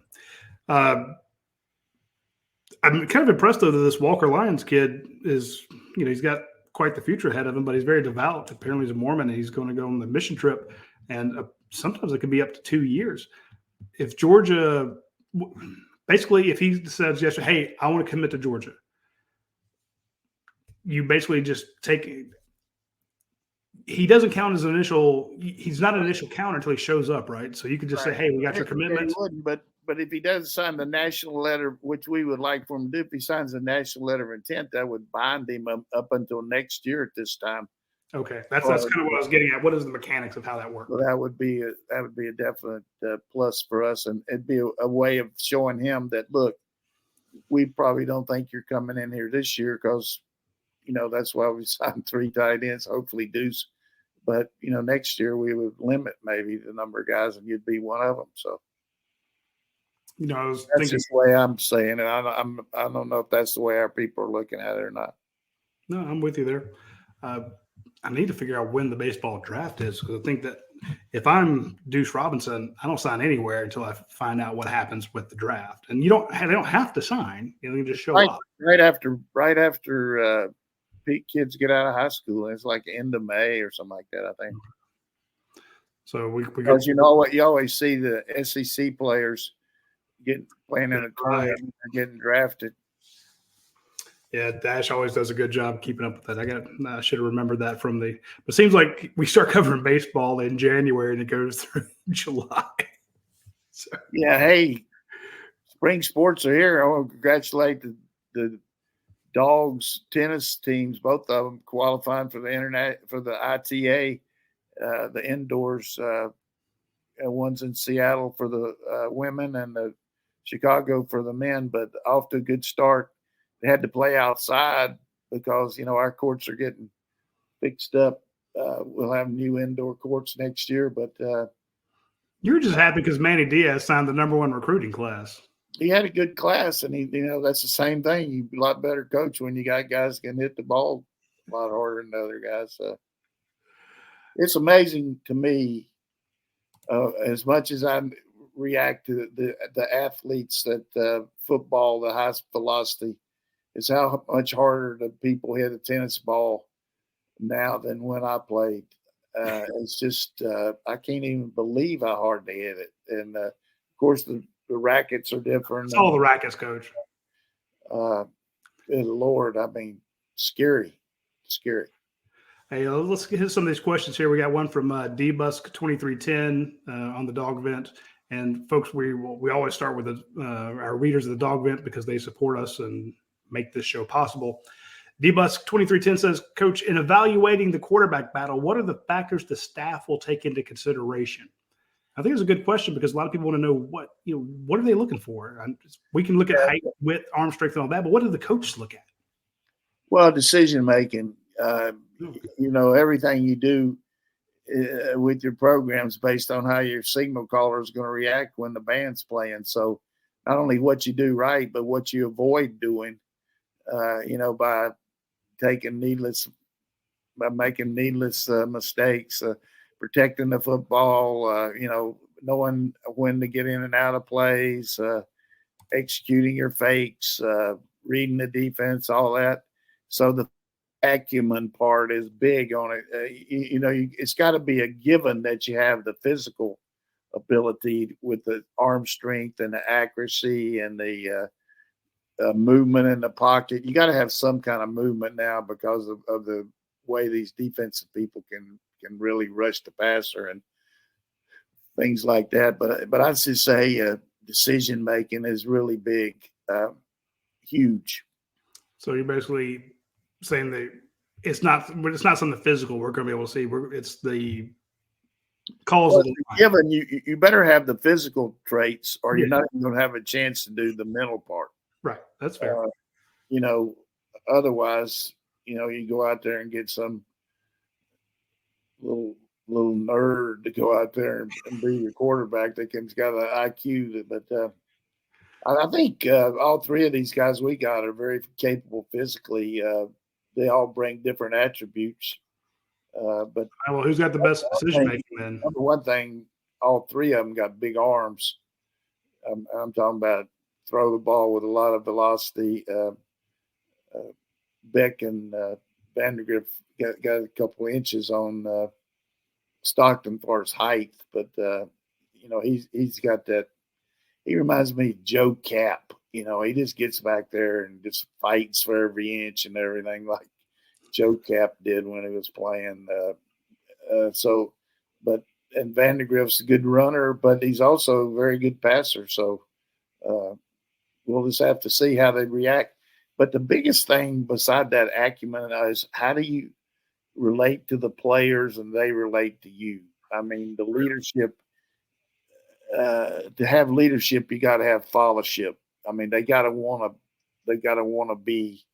[SPEAKER 1] I'm kind of impressed, though, that this Walker Lyons kid is, he's got quite the future ahead of him, but he's very devout. Apparently he's a Mormon and he's going to go on the mission trip. And sometimes it could be up to 2 years. If Georgia, basically, if he says yes, hey, I want to commit to Georgia, you basically just take. He doesn't count as an initial. He's not an initial counter until he shows up, right? So you could just say, hey, we got your commitment.
[SPEAKER 2] He wouldn't, but if he doesn't sign the national letter, which we would like for him to do, if he signs the national letter of intent, that would bind him up until next year at this time.
[SPEAKER 1] Okay, that's kind of what I was getting at. What is the mechanics of how that works?
[SPEAKER 2] Well, that would be a definite plus for us, and it'd be a way of showing him that, look, we probably don't think you're coming in here this year because, that's why we signed 3 tight ends, hopefully Deuce. But, next year we would limit maybe the number of guys, and you'd be one of them. So,
[SPEAKER 1] that's
[SPEAKER 2] just the way I'm saying it. I don't know if that's the way our people are looking at it or not.
[SPEAKER 1] No, I'm with you there. I need to figure out when the baseball draft is, because I think that if I'm Deuce Robinson, I don't sign anywhere until I find out what happens with the draft. And they don't have to sign; you can just show up
[SPEAKER 2] right after kids get out of high school. It's like end of May or something like that, I think.
[SPEAKER 1] So
[SPEAKER 2] because you know what, you always see the SEC players playing in a tournament and getting drafted.
[SPEAKER 1] Yeah, Dash always does a good job keeping up with that. I should have remembered that from the. But it seems like we start covering baseball in January and it goes through July. So.
[SPEAKER 2] Yeah, hey, spring sports are here. I want to congratulate the Dogs tennis teams, both of them qualifying for the ITA, the indoors. One's in Seattle for the women and the Chicago for the men, but off to a good start. They had to play outside because, our courts are getting fixed up. We'll have new indoor courts next year, but
[SPEAKER 1] you were just happy because Manny Diaz signed the #1 recruiting class.
[SPEAKER 2] He had a good class, and that's the same thing. You're a lot better coach when you got guys who can hit the ball a lot harder than the other guys. So it's amazing to me, as much as I react to the athletes that football, the high velocity, is how much harder the people hit a tennis ball now than when I played. It's just I can't even believe how hard they hit it. And, of course, the rackets are different.
[SPEAKER 1] It's all the rackets, Coach.
[SPEAKER 2] Good Lord. I mean, scary.
[SPEAKER 1] Hey, let's get some of these questions here. We got one from DBusk2310 on the dog vent. And, folks, we always start with our readers of the dog vent because they support us and make this show possible. DBusk2310 says, Coach, in evaluating the quarterback battle, what are the factors the staff will take into consideration? I think it's a good question because a lot of people want to know what are they looking for? We can look at height, width, arm strength, and all that, but what do the coaches look at?
[SPEAKER 2] Well, decision making. Everything you do with your programs based on how your signal caller is going to react when the band's playing. So not only what you do right, but what you avoid doing. By making needless mistakes, protecting the football, knowing when to get in and out of plays, executing your fakes, reading the defense, all that. So the acumen part is big on it. It's got to be a given that you have the physical ability with the arm strength and the accuracy and the movement in the pocket. You got to have some kind of movement now because of the way these defensive people can really rush the passer and things like that. But I'd just say decision making is really big, huge.
[SPEAKER 1] So you're basically saying that it's not something physical we're going to be able to see. It's the calls.
[SPEAKER 2] Well, given you better have the physical traits, or you're not even going to have a chance to do the mental part.
[SPEAKER 1] Right, that's fair.
[SPEAKER 2] Otherwise, you go out there and get some little nerd to go out there and be your quarterback that has got an IQ. But I think all 3 of these guys we got are very capable physically. They all bring different attributes. But
[SPEAKER 1] who's got the best decision making then?
[SPEAKER 2] Number one thing, all 3 of them got big arms. I'm talking about throw the ball with a lot of velocity. Beck and Vandergrift got a couple of inches on Stockton for his height, but he's got that. He reminds me of Joe Cap. He just gets back there and just fights for every inch and everything like Joe Cap did when he was playing. And Vandergrift's a good runner, but he's also a very good passer. So we'll just have to see how they react. But the biggest thing beside that acumen is how do you relate to the players and they relate to you? I mean, the leadership, to have leadership, you got to have followership. I mean, they got to want to be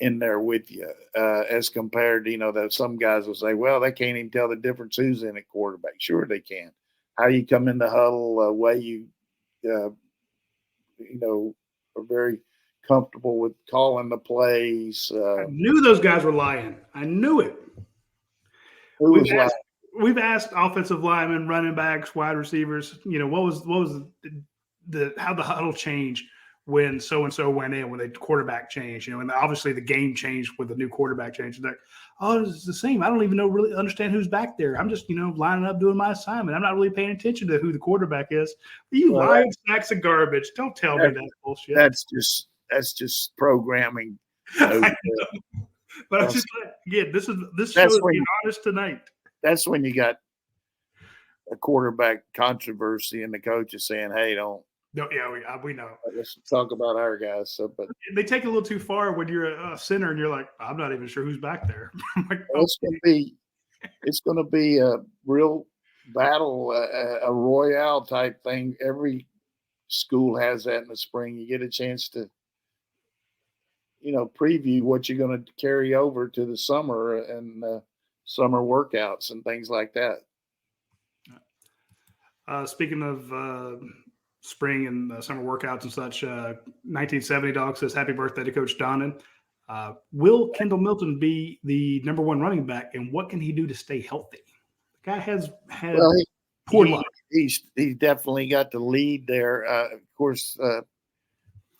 [SPEAKER 2] in there with you, as compared to, that some guys will say, well, they can't even tell the difference who's in at quarterback. Sure they can. How you come in the huddle, way you, are very comfortable with calling the plays.
[SPEAKER 1] I knew those guys were lying. I knew it. We've asked offensive linemen, running backs, wide receivers, what was how the huddle changed when so-and-so went in, when the quarterback changed, and obviously the game changed with the new quarterback change. They're like, oh, it's the same. I don't even really understand who's back there. I'm just, lining up doing my assignment. I'm not really paying attention to who the quarterback is. You lying sacks of garbage. Don't tell me that bullshit.
[SPEAKER 2] That's just programming.
[SPEAKER 1] I know. But I'm just like, again, this show is being honest tonight.
[SPEAKER 2] That's when you got a quarterback controversy and the coach is saying, hey, don't.
[SPEAKER 1] No, yeah, we know.
[SPEAKER 2] Let's talk about our guys. So, but
[SPEAKER 1] they take it a little too far when you're a center and you're like, I'm not even sure who's back there.
[SPEAKER 2] It's going to be a real battle, a royale type thing. Every school has that in the spring. You get a chance to, preview what you're going to carry over to the summer and summer workouts and things like that.
[SPEAKER 1] Speaking of spring and summer workouts and such, 1970 Dog says, happy birthday to Coach Donnan. Will Kendall Milton be the number one running back, and what can he do to stay healthy? The guy has had poor luck.
[SPEAKER 2] He's definitely got the lead there. Of course,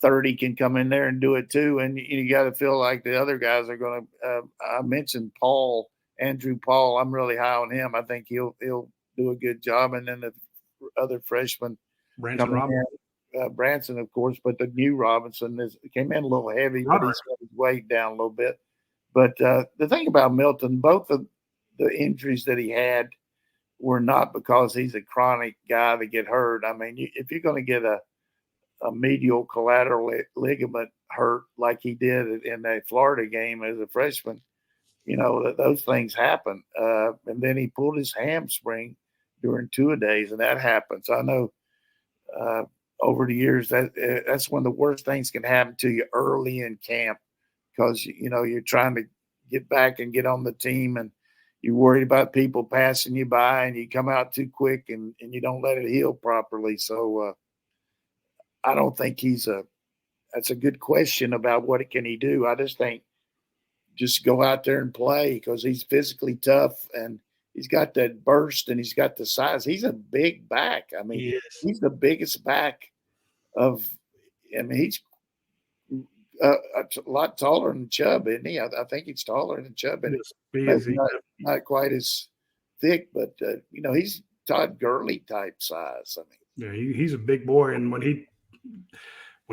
[SPEAKER 2] 30 can come in there and do it too, and you got to feel like the other guys are going to. I mentioned Andrew Paul. I'm really high on him. I think he'll do a good job, and then the other freshman. Branson, of course, but the new Robinson came in a little heavy, but he's got his weight down a little bit. But the thing about Milton, both of the injuries that he had were not because he's a chronic guy to get hurt. I mean, if you're going to get a medial collateral ligament hurt like he did in that Florida game as a freshman, those things happen. And then he pulled his hamstring during two-a-days, and that happens. I know. Over the years, that's one of the worst things can happen to you early in camp, because you're trying to get back and get on the team, and you're worried about people passing you by, and you come out too quick, and you don't let it heal properly. So I don't think that's a good question about what can he do. I just think just go out there and play, because he's physically tough and he's got that burst and he's got the size. He's a big back. I mean, he's the biggest back he's a lot taller than Chubb, isn't he? I think he's taller than Chubb. And not quite as thick, but, he's Todd Gurley type size. I mean,
[SPEAKER 1] yeah, he's a big boy. And when he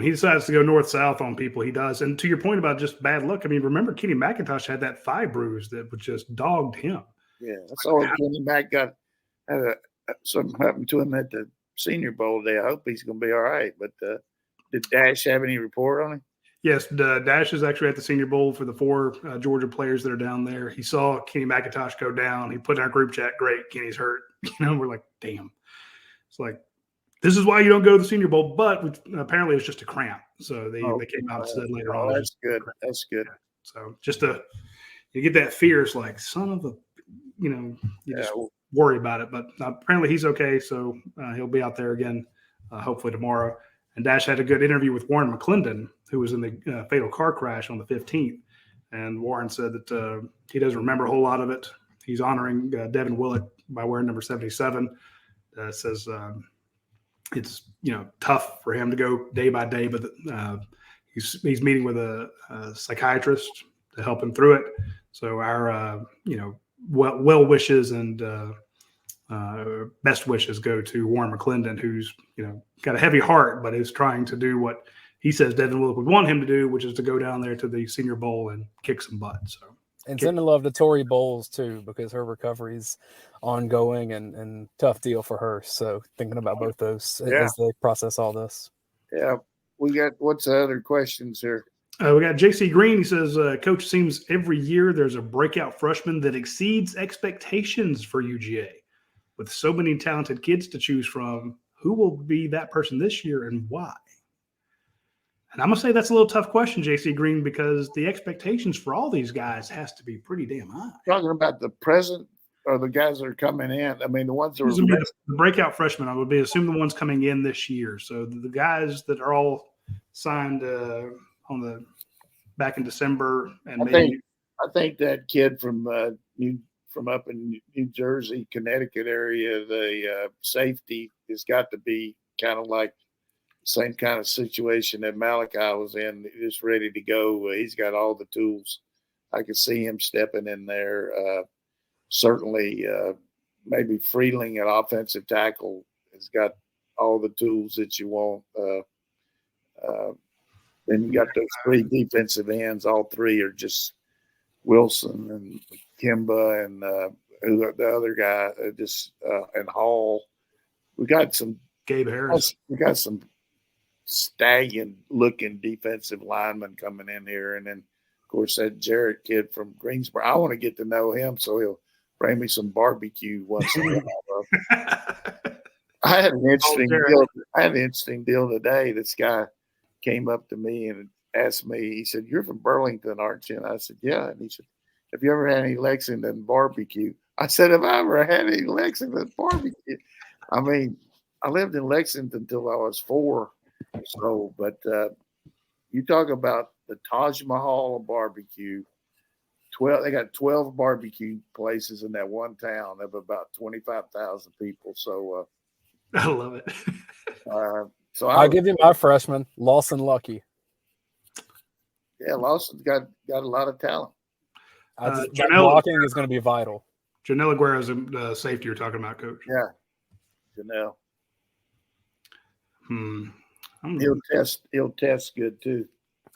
[SPEAKER 1] decides to go north-south on people, he does. And to your point about just bad luck, I mean, remember Kenny McIntosh had that thigh bruise that just dogged him.
[SPEAKER 2] Yeah, that's all. Kenny Mac had something happened to him at the Senior Bowl day. I hope he's going to be all right. But did Dash have any report on him?
[SPEAKER 1] Yes, Dash is actually at the Senior Bowl for the 4 Georgia players that are down there. He saw Kenny McIntosh go down. He put in our group chat, great, Kenny's hurt. We're like, damn. It's like, this is why you don't go to the Senior Bowl, but apparently it's just a cramp. So they came out and said later on.
[SPEAKER 2] That's good. That's good.
[SPEAKER 1] So just you get that fear. It's like, son of a, just worry about it. But apparently he's okay. So he'll be out there again, hopefully tomorrow. And Dash had a good interview with Warren McClendon, who was in the fatal car crash on the 15th. And Warren said that he doesn't remember a whole lot of it. He's honoring Devin Willett by wearing number 77. Says it's tough for him to go day by day, but he's meeting with a psychiatrist to help him through it. So our well wishes and best wishes go to Warren McClendon, who's got a heavy heart, but is trying to do what he says Devin Willock would want him to do, which is to go down there to the Senior Bowl and kick some butt. So,
[SPEAKER 3] and sending love to Tori Bowles too, because her recovery's ongoing and tough deal for her. So thinking about both those as they process all this.
[SPEAKER 2] Yeah, we got what's the other questions here?
[SPEAKER 1] We got JC Green. He says, Coach, seems every year there's a breakout freshman that exceeds expectations for UGA. With so many talented kids to choose from, who will be that person this year and why? And I'm going to say that's a little tough question, JC Green, because the expectations for all these guys has to be pretty damn high.
[SPEAKER 2] Talking about the present or the guys that are coming in? I mean, the ones that are
[SPEAKER 1] the breakout freshmen, I would assume the ones coming in this year. So the guys that are all signed back in December, and
[SPEAKER 2] I think that kid from up in New Jersey, Connecticut area, the safety has got to be kind of like the same kind of situation that Malachi was in, just ready to go. He's got all the tools. I can see him stepping in there. Certainly, maybe Freeling at offensive tackle has got all the tools that you want. Then you got those three defensive ends. All three are just Wilson and Kimba and the other guy, and Hall. We got some
[SPEAKER 1] Gabe Harris.
[SPEAKER 2] We got some stallion-looking defensive linemen coming in here, and then of course that Jarrett kid from Greensboro. I want to get to know him, so he'll bring me some barbecue once in a while. I had an interesting deal today. This guy came up to me and asked me, he said, "You're from Burlington, aren't you?" And I said, "Yeah." And he said, "Have you ever had any Lexington barbecue?" I said, "Have I ever had any Lexington barbecue?" I mean, I lived in Lexington until I was 4. So, but you talk about the Taj Mahal of barbecue. They got 12 barbecue places in that one town of about 25,000 people. So
[SPEAKER 1] I love it.
[SPEAKER 3] So I'll give you my freshman, Lawson Lucky.
[SPEAKER 2] Yeah, Lawson's got a lot of talent.
[SPEAKER 3] That blocking is going to be vital.
[SPEAKER 1] Janelle Aguero is the safety you're talking about, Coach.
[SPEAKER 2] Yeah, Janelle. He'll test good too.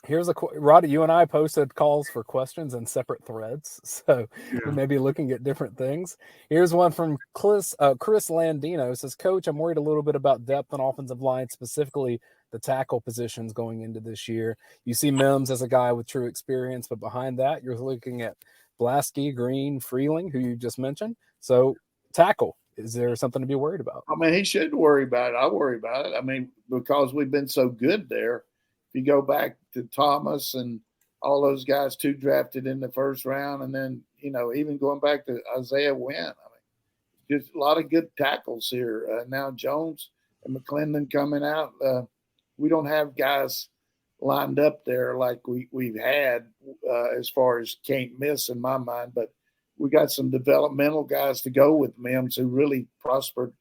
[SPEAKER 3] Here's Roddy. You and I posted calls for questions in separate threads, so we may be looking at different things. Here's one from Chris Landino. Says, "Coach, I'm worried a little bit about depth on offensive line, specifically the tackle positions going into this year. You see Mims as a guy with true experience, but behind that, you're looking at Blasky, Green, Freeling, who you just mentioned. So tackle, is there something to be worried about?"
[SPEAKER 2] I mean, he shouldn't worry about it. I worry about it. I mean, because we've been so good there. If you go back to Thomas and all those guys, 2 drafted in the first round, and then, even going back to Isaiah Wynn. I mean, just a lot of good tackles here. Now Jones and McClendon coming out. We don't have guys lined up there like we've had as far as can't miss in my mind, but we got some developmental guys to go with Mims who really prospered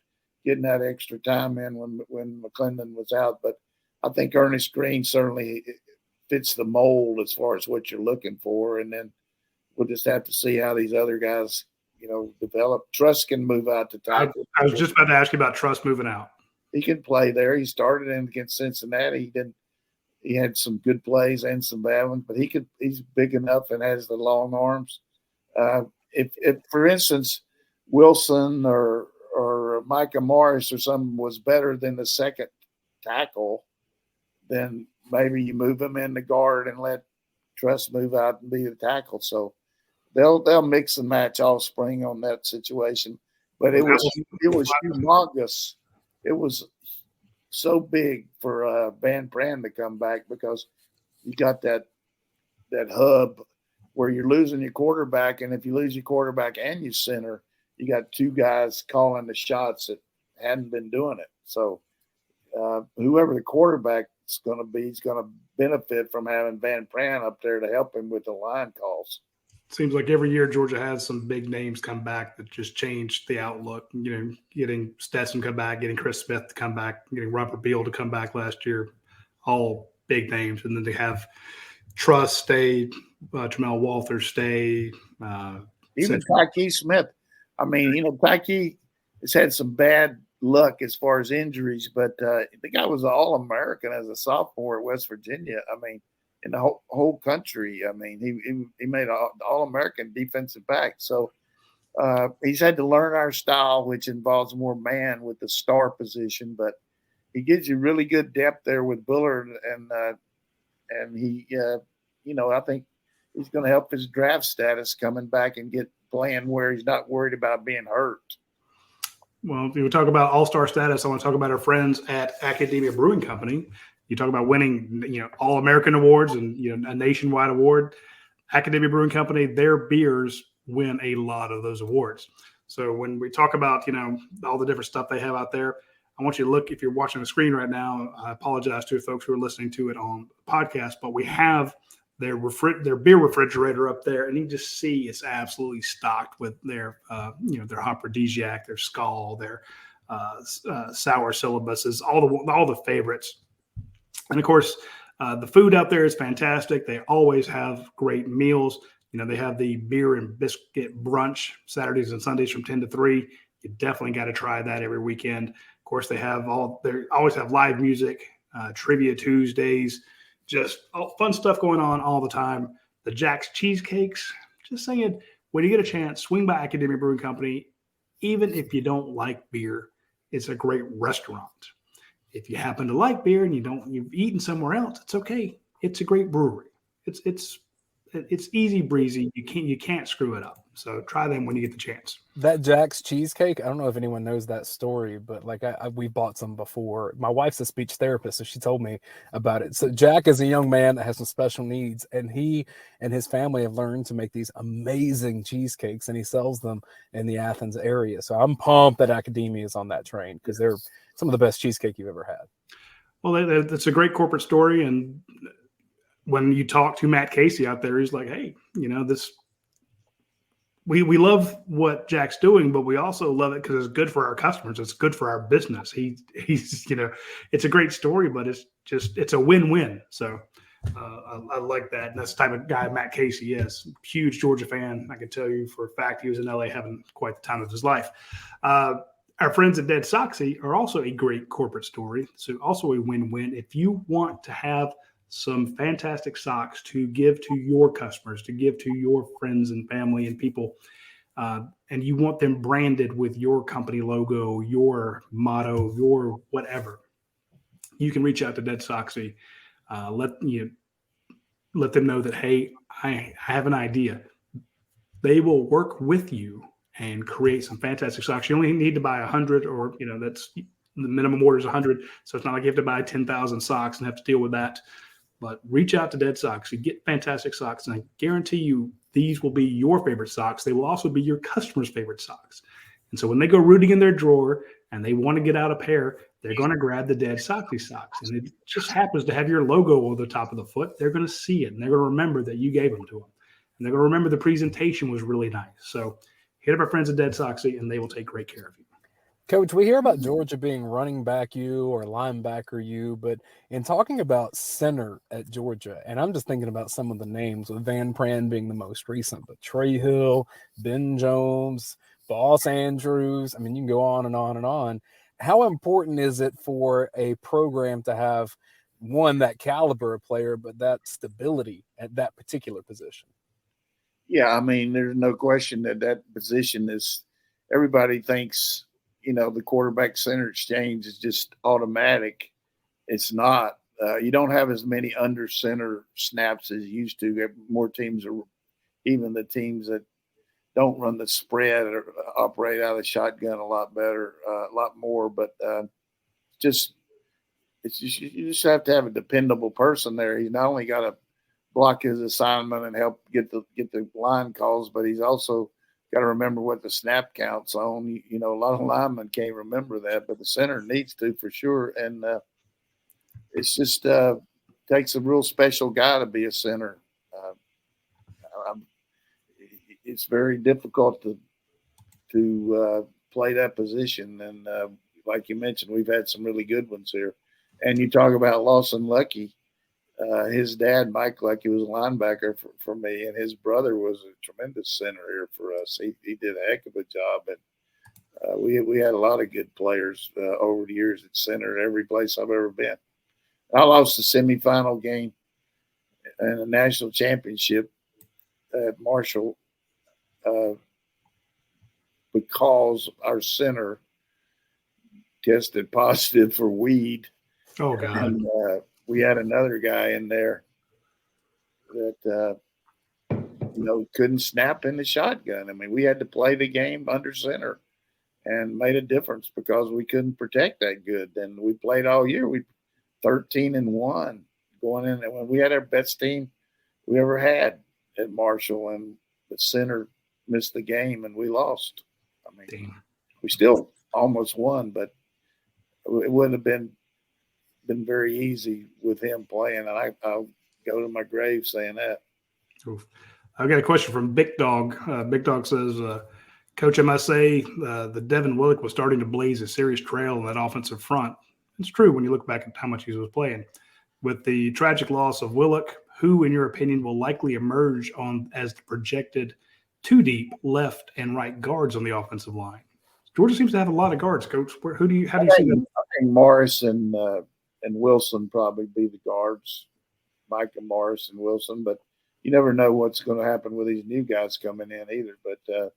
[SPEAKER 2] getting that extra time in when McClendon was out. But I think Ernest Green certainly fits the mold as far as what you're looking for. And then we'll just have to see how these other guys, develop. Truss can move out to tackle.
[SPEAKER 1] I was just about to ask you about Truss moving out.
[SPEAKER 2] He can play there. He started in against Cincinnati. He had some good plays and some bad ones, but he's big enough and has the long arms. If for instance, Wilson or Micah Morris or something was better than the second tackle, then maybe you move him in the guard and let Truss move out and be the tackle. So they'll mix and match all spring on that situation. But it was humongous. It was so big for Van Pran to come back because you got that hub where you're losing your quarterback, and if you lose your quarterback and your center, you got 2 guys calling the shots that hadn't been doing it. So whoever the quarterback is going to be, he's going to benefit from having Van Pran up there to help him with the line calls.
[SPEAKER 1] Seems like every year Georgia has some big names come back that just change the outlook. Getting Stetson come back, getting Chris Smith to come back, getting Robert Beal to come back last year, all big names. And then they have Truss stay, Jamel Walther stay.
[SPEAKER 2] Even Tyke Smith. I mean, Tyke has had some bad luck as far as injuries, but the guy was an All-American as a sophomore at West Virginia. I mean, in the whole country. I mean, he made an All-American defensive back. So he's had to learn our style, which involves more man with the star position, but he gives you really good depth there with Bullard, and he, I think he's going to help his draft status coming back and get playing where he's not worried about being hurt.
[SPEAKER 1] Well, if you talk about all-star status, I want to talk about our friends at Academia Brewing Company. You talk about winning, All-American awards and, a nationwide award. Academia Brewing Company, their beers win a lot of those awards. So when we talk about, all the different stuff they have out there, I want you to look, if you're watching the screen right now, I apologize to folks who are listening to it on the podcast, but we have their beer refrigerator up there, and you just see it's absolutely stocked with their, their Hopperdesiak, their Skol, their sour syllabuses, all the favorites. And of course, the food out there is fantastic. They always have great meals. They have the beer and biscuit brunch Saturdays and Sundays from 10 to 3. You definitely got to try that every weekend. Of course, they always have live music, trivia Tuesdays, just fun stuff going on all the time. The Jack's Cheesecakes, just saying, when you get a chance, swing by Academia Brewing Company. Even if you don't like beer, it's a great restaurant. If you happen to like beer and you've eaten somewhere else, it's okay. It's a great brewery. It's easy breezy. You can't screw it up. So try them when you get the chance.
[SPEAKER 3] That Jack's Cheesecake, I don't know if anyone knows that story, but we bought some before. My wife's a speech therapist, so she told me about it. So Jack is a young man that has some special needs, and he and his family have learned to make these amazing cheesecakes, and he sells them in the Athens area. So I'm pumped that Academia is on that train because they're some of the best cheesecake you've ever had.
[SPEAKER 1] Well, that's a great corporate story, and when you talk to Matt Casey out there, he's like, hey, this. We love what Jack's doing, but we also love it because it's good for our customers. It's good for our business. He's it's a great story, but it's a win-win. So I like that. And that's the type of guy Matt Casey is. Huge Georgia fan. I can tell you for a fact he was in LA having quite the time of his life. Our friends at Dead Soxy are also a great corporate story. So also a win-win. If you want to have some fantastic socks to give to your customers, to give to your friends and family and people, and you want them branded with your company logo, your motto, your whatever, you can reach out to Dead Soxy. Let them know that, hey, I have an idea. They will work with you and create some fantastic socks. You only need to buy 100, or that's the minimum order is 100. So it's not like you have to buy 10,000 socks and have to deal with that. But reach out to Dead Socks. You get fantastic socks, and I guarantee you these will be your favorite socks. They will also be your customers' favorite socks. And so when they go rooting in their drawer and they want to get out a pair, they're going to grab the Dead Soxy socks. And it just happens to have your logo over the top of the foot. They're going to see it, and they're going to remember that you gave them to them. And they're going to remember the presentation was really nice. So hit up our friends at Dead Soxy, and they will take great care of you.
[SPEAKER 3] Coach, we hear about Georgia being running back you or linebacker you, but in talking about center at Georgia, and I'm just thinking about some of the names, with Van Pran being the most recent, but Trey Hill, Ben Jones, Boss Andrews, I mean, you can go on and on and on. How important is it for a program to have, one, that caliber of player, but that stability at that particular position?
[SPEAKER 2] Yeah, I mean, there's no question that position is – everybody thinks – the quarterback center exchange is just automatic. It's not. You don't have as many under center snaps as you used to. More teams are, even the teams that don't run the spread or operate out of the shotgun a lot better, a lot more. But you just have to have a dependable person there. He's not only got to block his assignment and help get the line calls, but he's also got to remember what the snap count's on. A lot of linemen can't remember that, but the center needs to for sure. And it's just takes a real special guy to be a center. It's very difficult to play that position. And like you mentioned, we've had some really good ones here. And you talk about Lawson Lucky. His dad, Mike Lucky, was a linebacker for me, and his brother was a tremendous center here for us. He did a heck of a job, We had a lot of good players over the years at center at every place I've ever been. I lost the semifinal game in a national championship at Marshall because our center tested positive for weed.
[SPEAKER 1] Oh, God.
[SPEAKER 2] And we had another guy in there that, couldn't snap in the shotgun. I mean, we had to play the game under center and made a difference because we couldn't protect that good. And we played all year. We 13-1 going in. And when we had our best team we ever had at Marshall, and the center missed the game and we lost. I mean,
[SPEAKER 1] Damn.
[SPEAKER 2] We still almost won, but it wouldn't have been very easy with him playing. And I'll go to my grave saying that.
[SPEAKER 1] Oof. I've got a question from Big Dog. Big Dog says, Coach, I must say the Devin Willock was starting to blaze a serious trail in that offensive front. It's true when you look back at how much he was playing. With the tragic loss of Willock, who, in your opinion, will likely emerge as the projected two deep left and right guards on the offensive line? Georgia seems to have a lot of guards, Coach. How do you see that?
[SPEAKER 2] I think Morris and Wilson probably be the guards, Micah Morris and Wilson, but you never know what's going to happen with these new guys coming in either. But as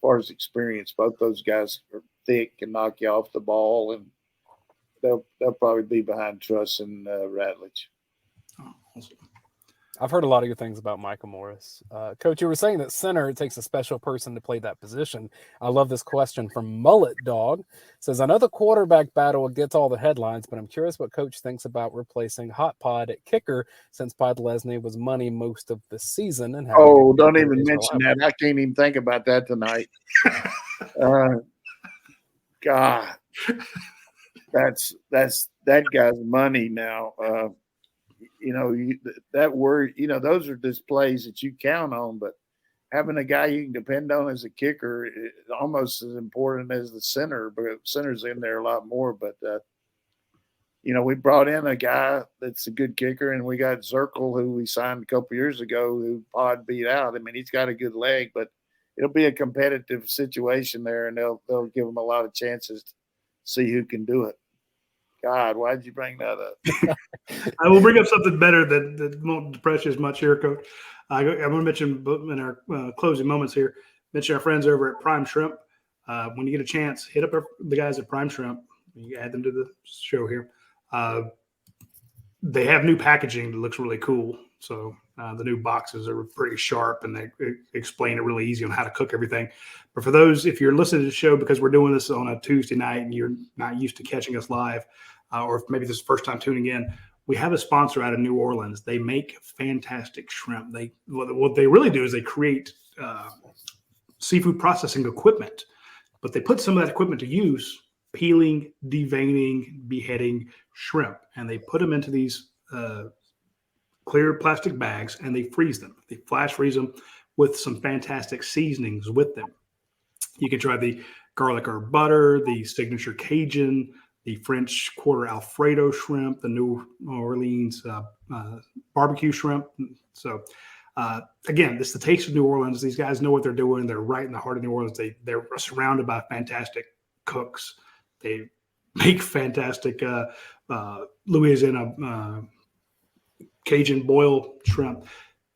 [SPEAKER 2] far as experience, both those guys are thick and knock you off the ball, and they'll probably be behind Truss and Ratledge.
[SPEAKER 1] Oh, awesome.
[SPEAKER 3] I've heard a lot of good things about Micah Morris. Coach, you were saying that center, it takes a special person to play that position. I love this question from Mullet Dog. It says, I know the quarterback battle gets all the headlines, but I'm curious what Coach thinks about replacing Hot Pod at kicker since Podlesny was money most of the season. And
[SPEAKER 2] don't even mention that. I can't even think about that tonight. God, that's that guy's money now. That word, those are just plays that you count on, but having a guy you can depend on as a kicker is almost as important as the center, but center's in there a lot more. But, we brought in a guy that's a good kicker, and we got Zirkle, who we signed a couple years ago, who Pod beat out. I mean, he's got a good leg, but it'll be a competitive situation there, and they'll give him a lot of chances to see who can do it. God, why did you bring that up?
[SPEAKER 1] I will bring up something better that won't depress you as much here, Coach. I'm going to mention in our closing moments here, mention our friends over at Prime Shrimp. When you get a chance, hit up the guys at Prime Shrimp. You add them to the show here. They have new packaging that looks really cool. So the new boxes are pretty sharp, and they explain it really easy on how to cook everything. But for those, if you're listening to the show because we're doing this on a Tuesday night and you're not used to catching us live, or if maybe this is the first time tuning in, we have a sponsor out of New Orleans. They make fantastic shrimp. What they really do is they create seafood processing equipment, but they put some of that equipment to use, peeling, deveining, beheading shrimp, and they put them into these clear plastic bags, and they freeze them. They flash freeze them with some fantastic seasonings with them. You can try the garlic herb butter, the signature Cajun, the French Quarter Alfredo shrimp, the New Orleans barbecue shrimp. So, again, this is the taste of New Orleans. These guys know what they're doing. They're right in the heart of New Orleans. They're surrounded by fantastic cooks. They make fantastic Louisiana Cajun boil shrimp.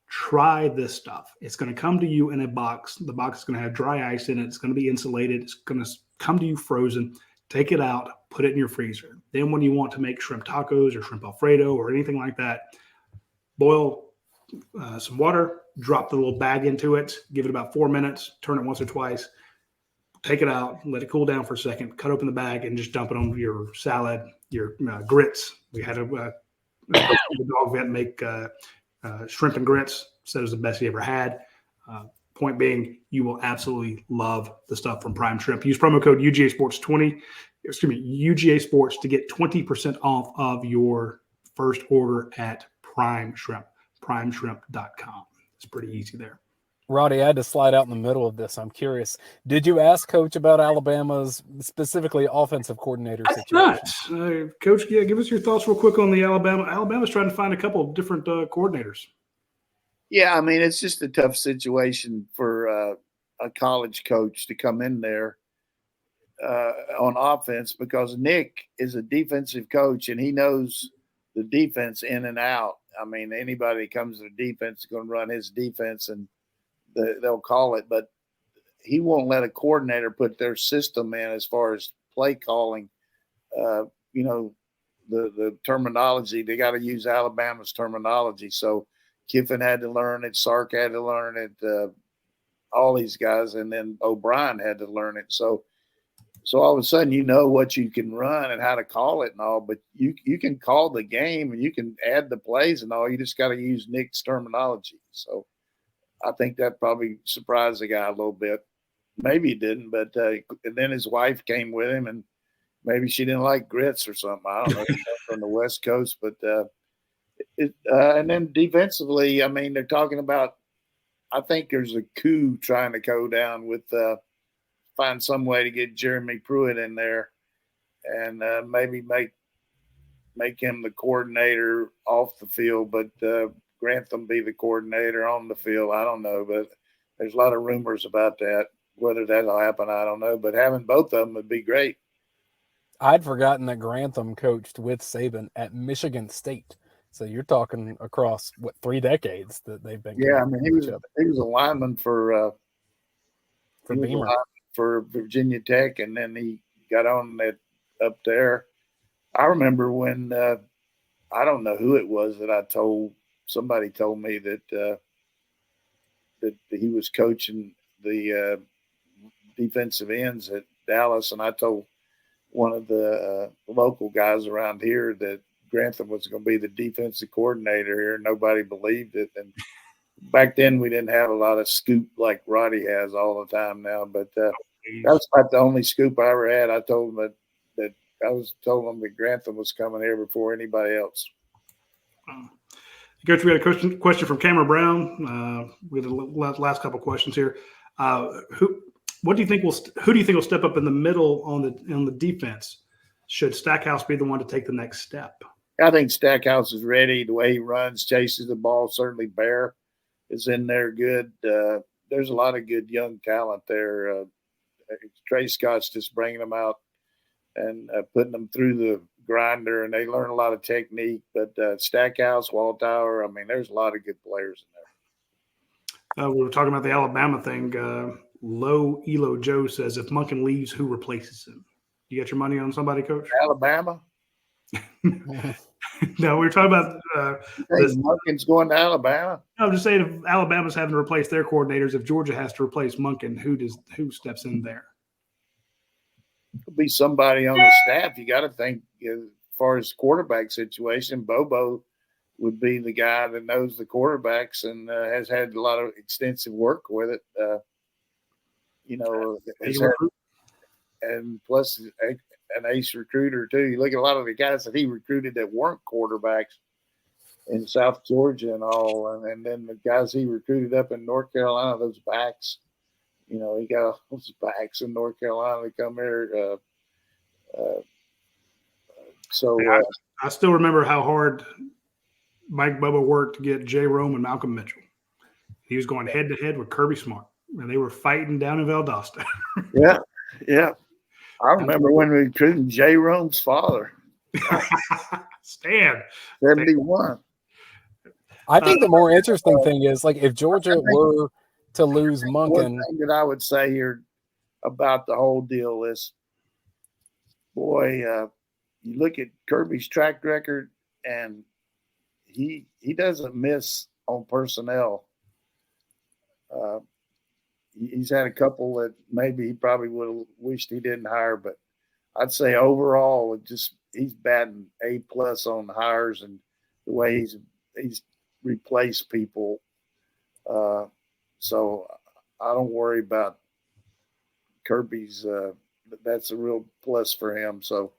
[SPEAKER 1] Try this stuff. It's going to come to you in a box. The box is going to have dry ice in it. It's going to be insulated. It's going to come to you frozen. Take it out, put it in your freezer. Then when you want to make shrimp tacos or shrimp Alfredo or anything like that, boil some water, drop the little bag into it, give it about 4 minutes, turn it once or twice, take it out, let it cool down for a second, cut open the bag, and just dump it on your salad, your grits. We had a dog vet make shrimp and grits. Said it was the best he ever had. Point being, you will absolutely love the stuff from Prime Shrimp. Use promo code UGASports UGASports to get 20% off of your first order at Prime Shrimp, primeshrimp.com. It's pretty easy there.
[SPEAKER 3] Radi, I had to slide out in the middle of this. I'm curious. Did you ask Coach about Alabama's specifically offensive coordinator situation?
[SPEAKER 1] Coach, give us your thoughts real quick on the Alabama. Alabama's trying to find a couple of different coordinators.
[SPEAKER 2] Yeah, I mean, it's just a tough situation for a college coach to come in there on offense because Nick is a defensive coach and he knows the defense in and out. I mean, anybody that comes to the defense is going to run his defense and they'll call it, but he won't let a coordinator put their system in as far as play calling. The terminology, they got to use Alabama's terminology. So Kiffin had to learn it. Sark had to learn it. All these guys. And then O'Brien had to learn it. So all of a sudden, you know what you can run and how to call it and all, but you can call the game and you can add the plays and all. You just got to use Nick's terminology. So I think that probably surprised the guy a little bit. Maybe he didn't, but and then his wife came with him and maybe she didn't like grits or something. I don't know. She's from the West Coast, but and then defensively, I mean, they're talking about. I think there's a coup trying to go down with find some way to get Jeremy Pruitt in there, and maybe make him the coordinator off the field, but Grantham be the coordinator on the field. I don't know, but there's a lot of rumors about that. Whether that'll happen, I don't know. But having both of them would be great.
[SPEAKER 3] I'd forgotten that Grantham coached with Saban at Michigan State. So you're talking across 3 decades that they've been.
[SPEAKER 2] Yeah, I mean he was a lineman for
[SPEAKER 3] Beamer
[SPEAKER 2] for Virginia Tech, and then he got on that up there. I remember when I don't know who it was that somebody told me that that he was coaching the defensive ends at Dallas, and I told one of the local guys around here that Grantham was going to be the defensive coordinator here. Nobody believed it. And back then we didn't have a lot of scoop like Radi has all the time now, but that was about the only scoop I ever had. I told him that that Grantham was coming here before anybody else.
[SPEAKER 1] Coach, we had a question from Cameron Brown. We had the last couple of questions here. Who do you think will step up in the middle on the defense? Should Stackhouse be the one to take the next step?
[SPEAKER 2] I think Stackhouse is ready. The way he runs, chases the ball. Certainly Bear is in there good. There's a lot of good young talent there. Trey Scott's just bringing them out and putting them through the grinder, and they learn a lot of technique. But Stackhouse, Waltauer, I mean, there's a lot of good players in there.
[SPEAKER 1] We were talking about the Alabama thing. Low Elo Joe says, if Monken leaves, who replaces him? You got your money on somebody, Coach?
[SPEAKER 2] Alabama?
[SPEAKER 1] No, we were talking about
[SPEAKER 2] Monken's going to Alabama.
[SPEAKER 1] I'm just saying, if Alabama's having to replace their coordinators, if Georgia has to replace Monken, who steps in there?
[SPEAKER 2] It'll be somebody on the staff. You got to think as far as quarterback situation. Bobo would be the guy that knows the quarterbacks and has had a lot of extensive work with it. And plus an ace recruiter too. You look at a lot of the guys that he recruited that weren't quarterbacks in South Georgia and all, and then the guys he recruited up in North Carolina, those backs. He got those backs in North Carolina to come here.
[SPEAKER 1] I still remember how hard Mike Bubba worked to get Jay Rome and Malcolm Mitchell. He was going head to head with Kirby Smart, and they were fighting down in Valdosta.
[SPEAKER 2] Yeah. I remember when we recruited Jay Rome's father.
[SPEAKER 1] Stan.
[SPEAKER 2] 71.
[SPEAKER 3] I think the more interesting thing is, like, if Georgia were to lose Monken.
[SPEAKER 2] One thing that I would say here about the whole deal is, you look at Kirby's track record, and he doesn't miss on personnel. He's had a couple that maybe he probably would have wished he didn't hire, but I'd say overall, he's batting A+ on hires and the way he's replaced people. So I don't worry about Kirby's. That's a real plus for him. So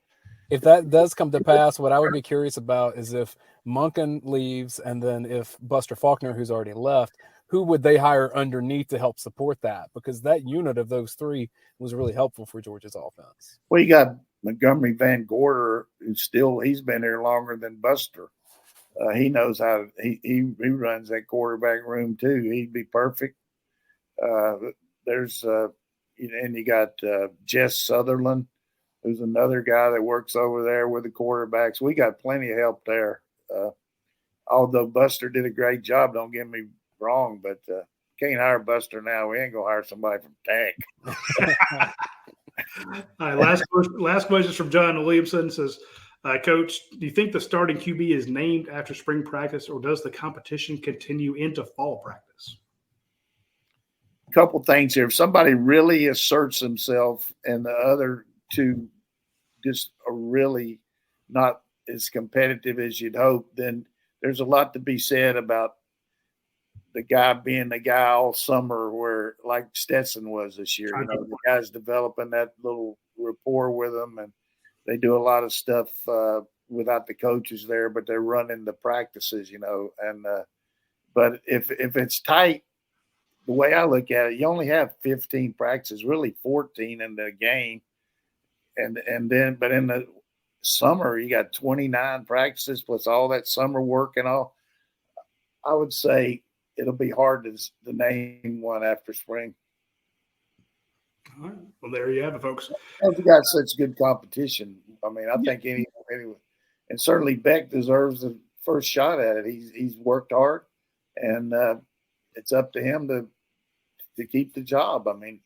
[SPEAKER 3] if that does come to pass, what I would be curious about is if Monken leaves, and then if Buster Faulkner, who's already left, who would they hire underneath to help support that? Because that unit of those three was really helpful for Georgia's offense.
[SPEAKER 2] Well, you got Montgomery Van Gorder, he's been there longer than Buster. He knows how he runs that quarterback room too. He'd be perfect. There's and you got Jess Sutherland, who's another guy that works over there with the quarterbacks. We got plenty of help there. Although Buster did a great job, don't get me wrong, but can't hire Buster now. We ain't gonna hire somebody from Tech.
[SPEAKER 1] All right, last question from John Williamson says, Coach, do you think the starting QB is named after spring practice, or does the competition continue into fall practice?
[SPEAKER 2] A couple things here. If somebody really asserts himself and the other two just are really not as competitive as you'd hope, then there's a lot to be said about the guy being the guy all summer, where like Stetson was this year. You know, the guy's developing that little rapport with them, and they do a lot of stuff without the coaches there, but they're running the practices, you know. And but if it's tight, the way I look at it, you only have 15 practices, really 14 in the game, and then but in the summer you got 29 practices plus all that summer work and all. I would say it'll be hard to name one after spring.
[SPEAKER 1] All right. Well, there you have it, folks.
[SPEAKER 2] We got such good competition. I mean, I think anyone, and certainly Beck deserves the first shot at it. He's worked hard, and it's up to him to keep the job. I mean,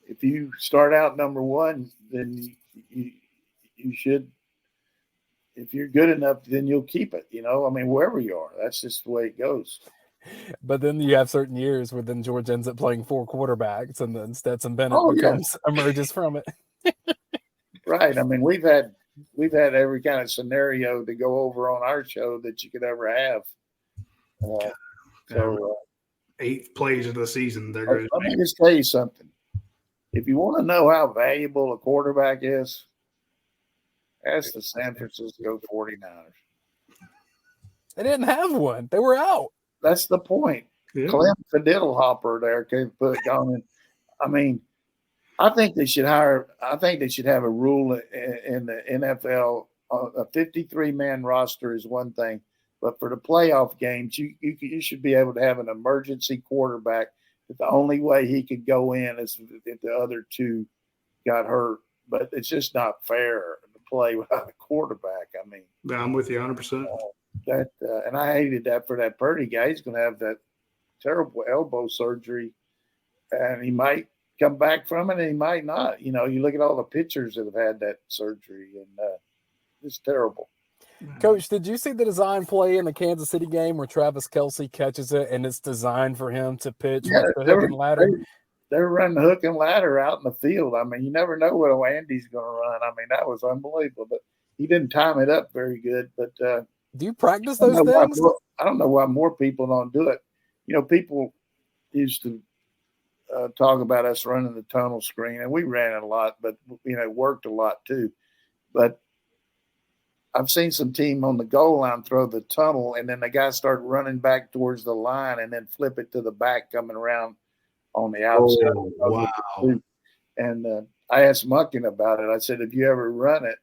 [SPEAKER 2] if you start out number one, then you should. If you're good enough, then you'll keep it. You know, I mean, wherever you are, that's just the way it goes.
[SPEAKER 3] But then you have certain years where then George ends up playing 4 quarterbacks, and then Stetson Bennett emerges from it.
[SPEAKER 2] Right. I mean, we've had every kind of scenario to go over on our show that you could ever have.
[SPEAKER 1] 8 plays of the season. Let
[SPEAKER 2] me just tell you something. If you want to know how valuable a quarterback is, ask the San Francisco 49ers.
[SPEAKER 3] They didn't have one. They were out.
[SPEAKER 2] That's the point. Yeah. Clem Fiddlehopper there could put it on. I mean, I think they should have a rule in the NFL. A 53-man roster is one thing, but for the playoff games, you should be able to have an emergency quarterback. But the only way he could go in is if the other two got hurt. But it's just not fair to play without a quarterback. I mean,
[SPEAKER 1] I'm with you 100%.
[SPEAKER 2] And I hated that for that Purdy guy. He's going to have that terrible elbow surgery, and he might come back from it, and he might not. You know, you look at all the pitchers that have had that surgery, and it's terrible.
[SPEAKER 3] Coach, did you see the design play in the Kansas City game where Travis Kelce catches it, and it's designed for him to pitch with the hook and ladder?
[SPEAKER 2] They were running the hook and ladder out in the field. I mean, you never know what Andy's going to run. I mean, that was unbelievable. But he didn't time it up very good. But
[SPEAKER 3] do you practice those things?
[SPEAKER 2] I don't know why more people don't do it. You know, people used to talk about us running the tunnel screen, and we ran it a lot, but, you know, it worked a lot too. But I've seen some team on the goal line throw the tunnel, and then the guy start running back towards the line and then flip it to the back coming around on the outside.
[SPEAKER 1] Oh, wow.
[SPEAKER 2] And I asked Monken about it. I said, have you ever run it?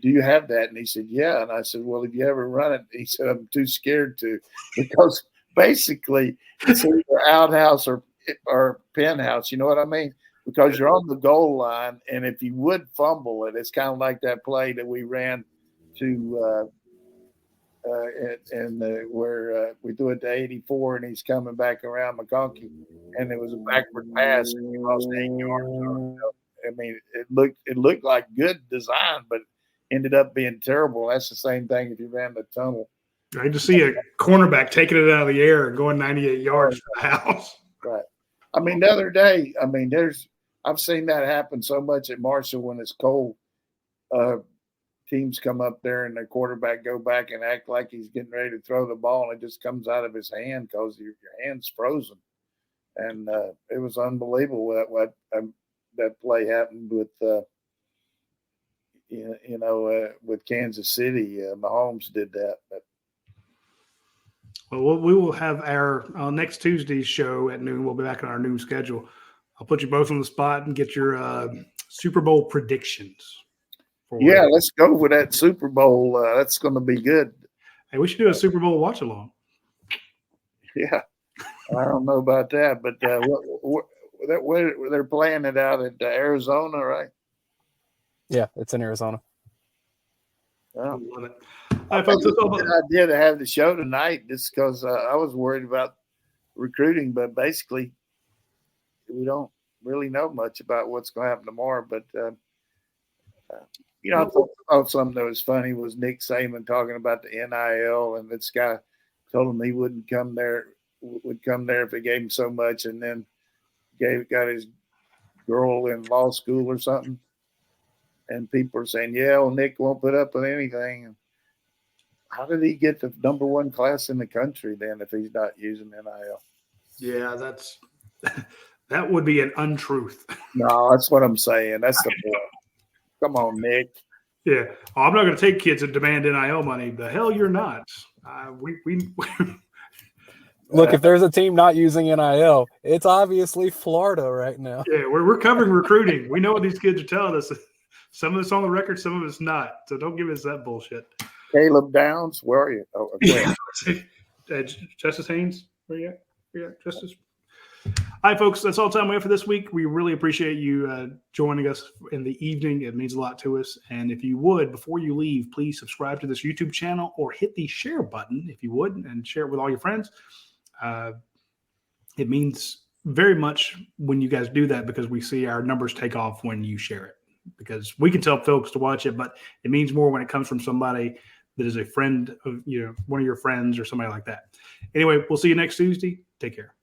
[SPEAKER 2] Do you have that? And he said, yeah. And I said, well, have you ever run it? He said, I'm too scared to, because basically it's either outhouse or penthouse. You know what I mean? Because you're on the goal line, and if you would fumble it, it's kind of like that play that we ran to where we do it to 84, and he's coming back around McConkey, and it was a backward pass, and we lost 8 yards. I mean, it looked like good design, but ended up being terrible. That's the same thing if you ran the tunnel.
[SPEAKER 1] I just see a cornerback taking it out of the air and going 98 yards to the house.
[SPEAKER 2] Right. I mean, the other day, I mean, I've seen that happen so much at Marshall when it's cold. Teams come up there and the quarterback go back and act like he's getting ready to throw the ball, and it just comes out of his hand because your hand's frozen. And it was unbelievable what that play happened with with Kansas City. Mahomes did that. But
[SPEAKER 1] well, we will have our next Tuesday's show at noon. We'll be back on our noon schedule. I'll put you both on the spot and get your Super Bowl predictions.
[SPEAKER 2] Yeah, let's go with that Super Bowl. That's going to be good.
[SPEAKER 1] Hey, we should do a Super Bowl watch along.
[SPEAKER 2] Yeah, I don't know about that, but where they're playing it out in Arizona, right?
[SPEAKER 3] Yeah, it's in Arizona.
[SPEAKER 2] Yeah.
[SPEAKER 1] Love it. All right, folks,
[SPEAKER 2] It's a good idea to have the show tonight just because I was worried about recruiting, but basically we don't really know much about what's going to happen tomorrow. But, I thought something that was funny was Nick Saban talking about the NIL, and this guy told him he would come there if they gave him so much, and then got his girl in law school or something. And people are saying, yeah, well, Nick won't put up with anything. And how did he get the #1 class in the country then if he's not using NIL?
[SPEAKER 1] Yeah, that would be an untruth.
[SPEAKER 2] No, that's what I'm saying. That's the point. Come on, Nick.
[SPEAKER 1] Yeah. Oh, I'm not going to take kids that demand NIL money. The hell you're not.
[SPEAKER 3] Look, if there's a team not using NIL, it's obviously Florida right now.
[SPEAKER 1] Yeah, we're covering recruiting. We know what these kids are telling us. Some of it's on the record, some of it's not. So don't give us that bullshit.
[SPEAKER 2] Caleb Downs, where are you? Oh, okay.
[SPEAKER 1] Justice Haynes, where you at? Yeah, Justice. All right, folks, that's all the time we have for this week. We really appreciate you joining us in the evening. It means a lot to us. And if you would, before you leave, please subscribe to this YouTube channel or hit the share button, if you would, and share it with all your friends. It means very much when you guys do that because we see our numbers take off when you share it. Because we can tell folks to watch it, but it means more when it comes from somebody that is a friend of, one of your friends or somebody like that. Anyway, we'll see you next Tuesday. Take care.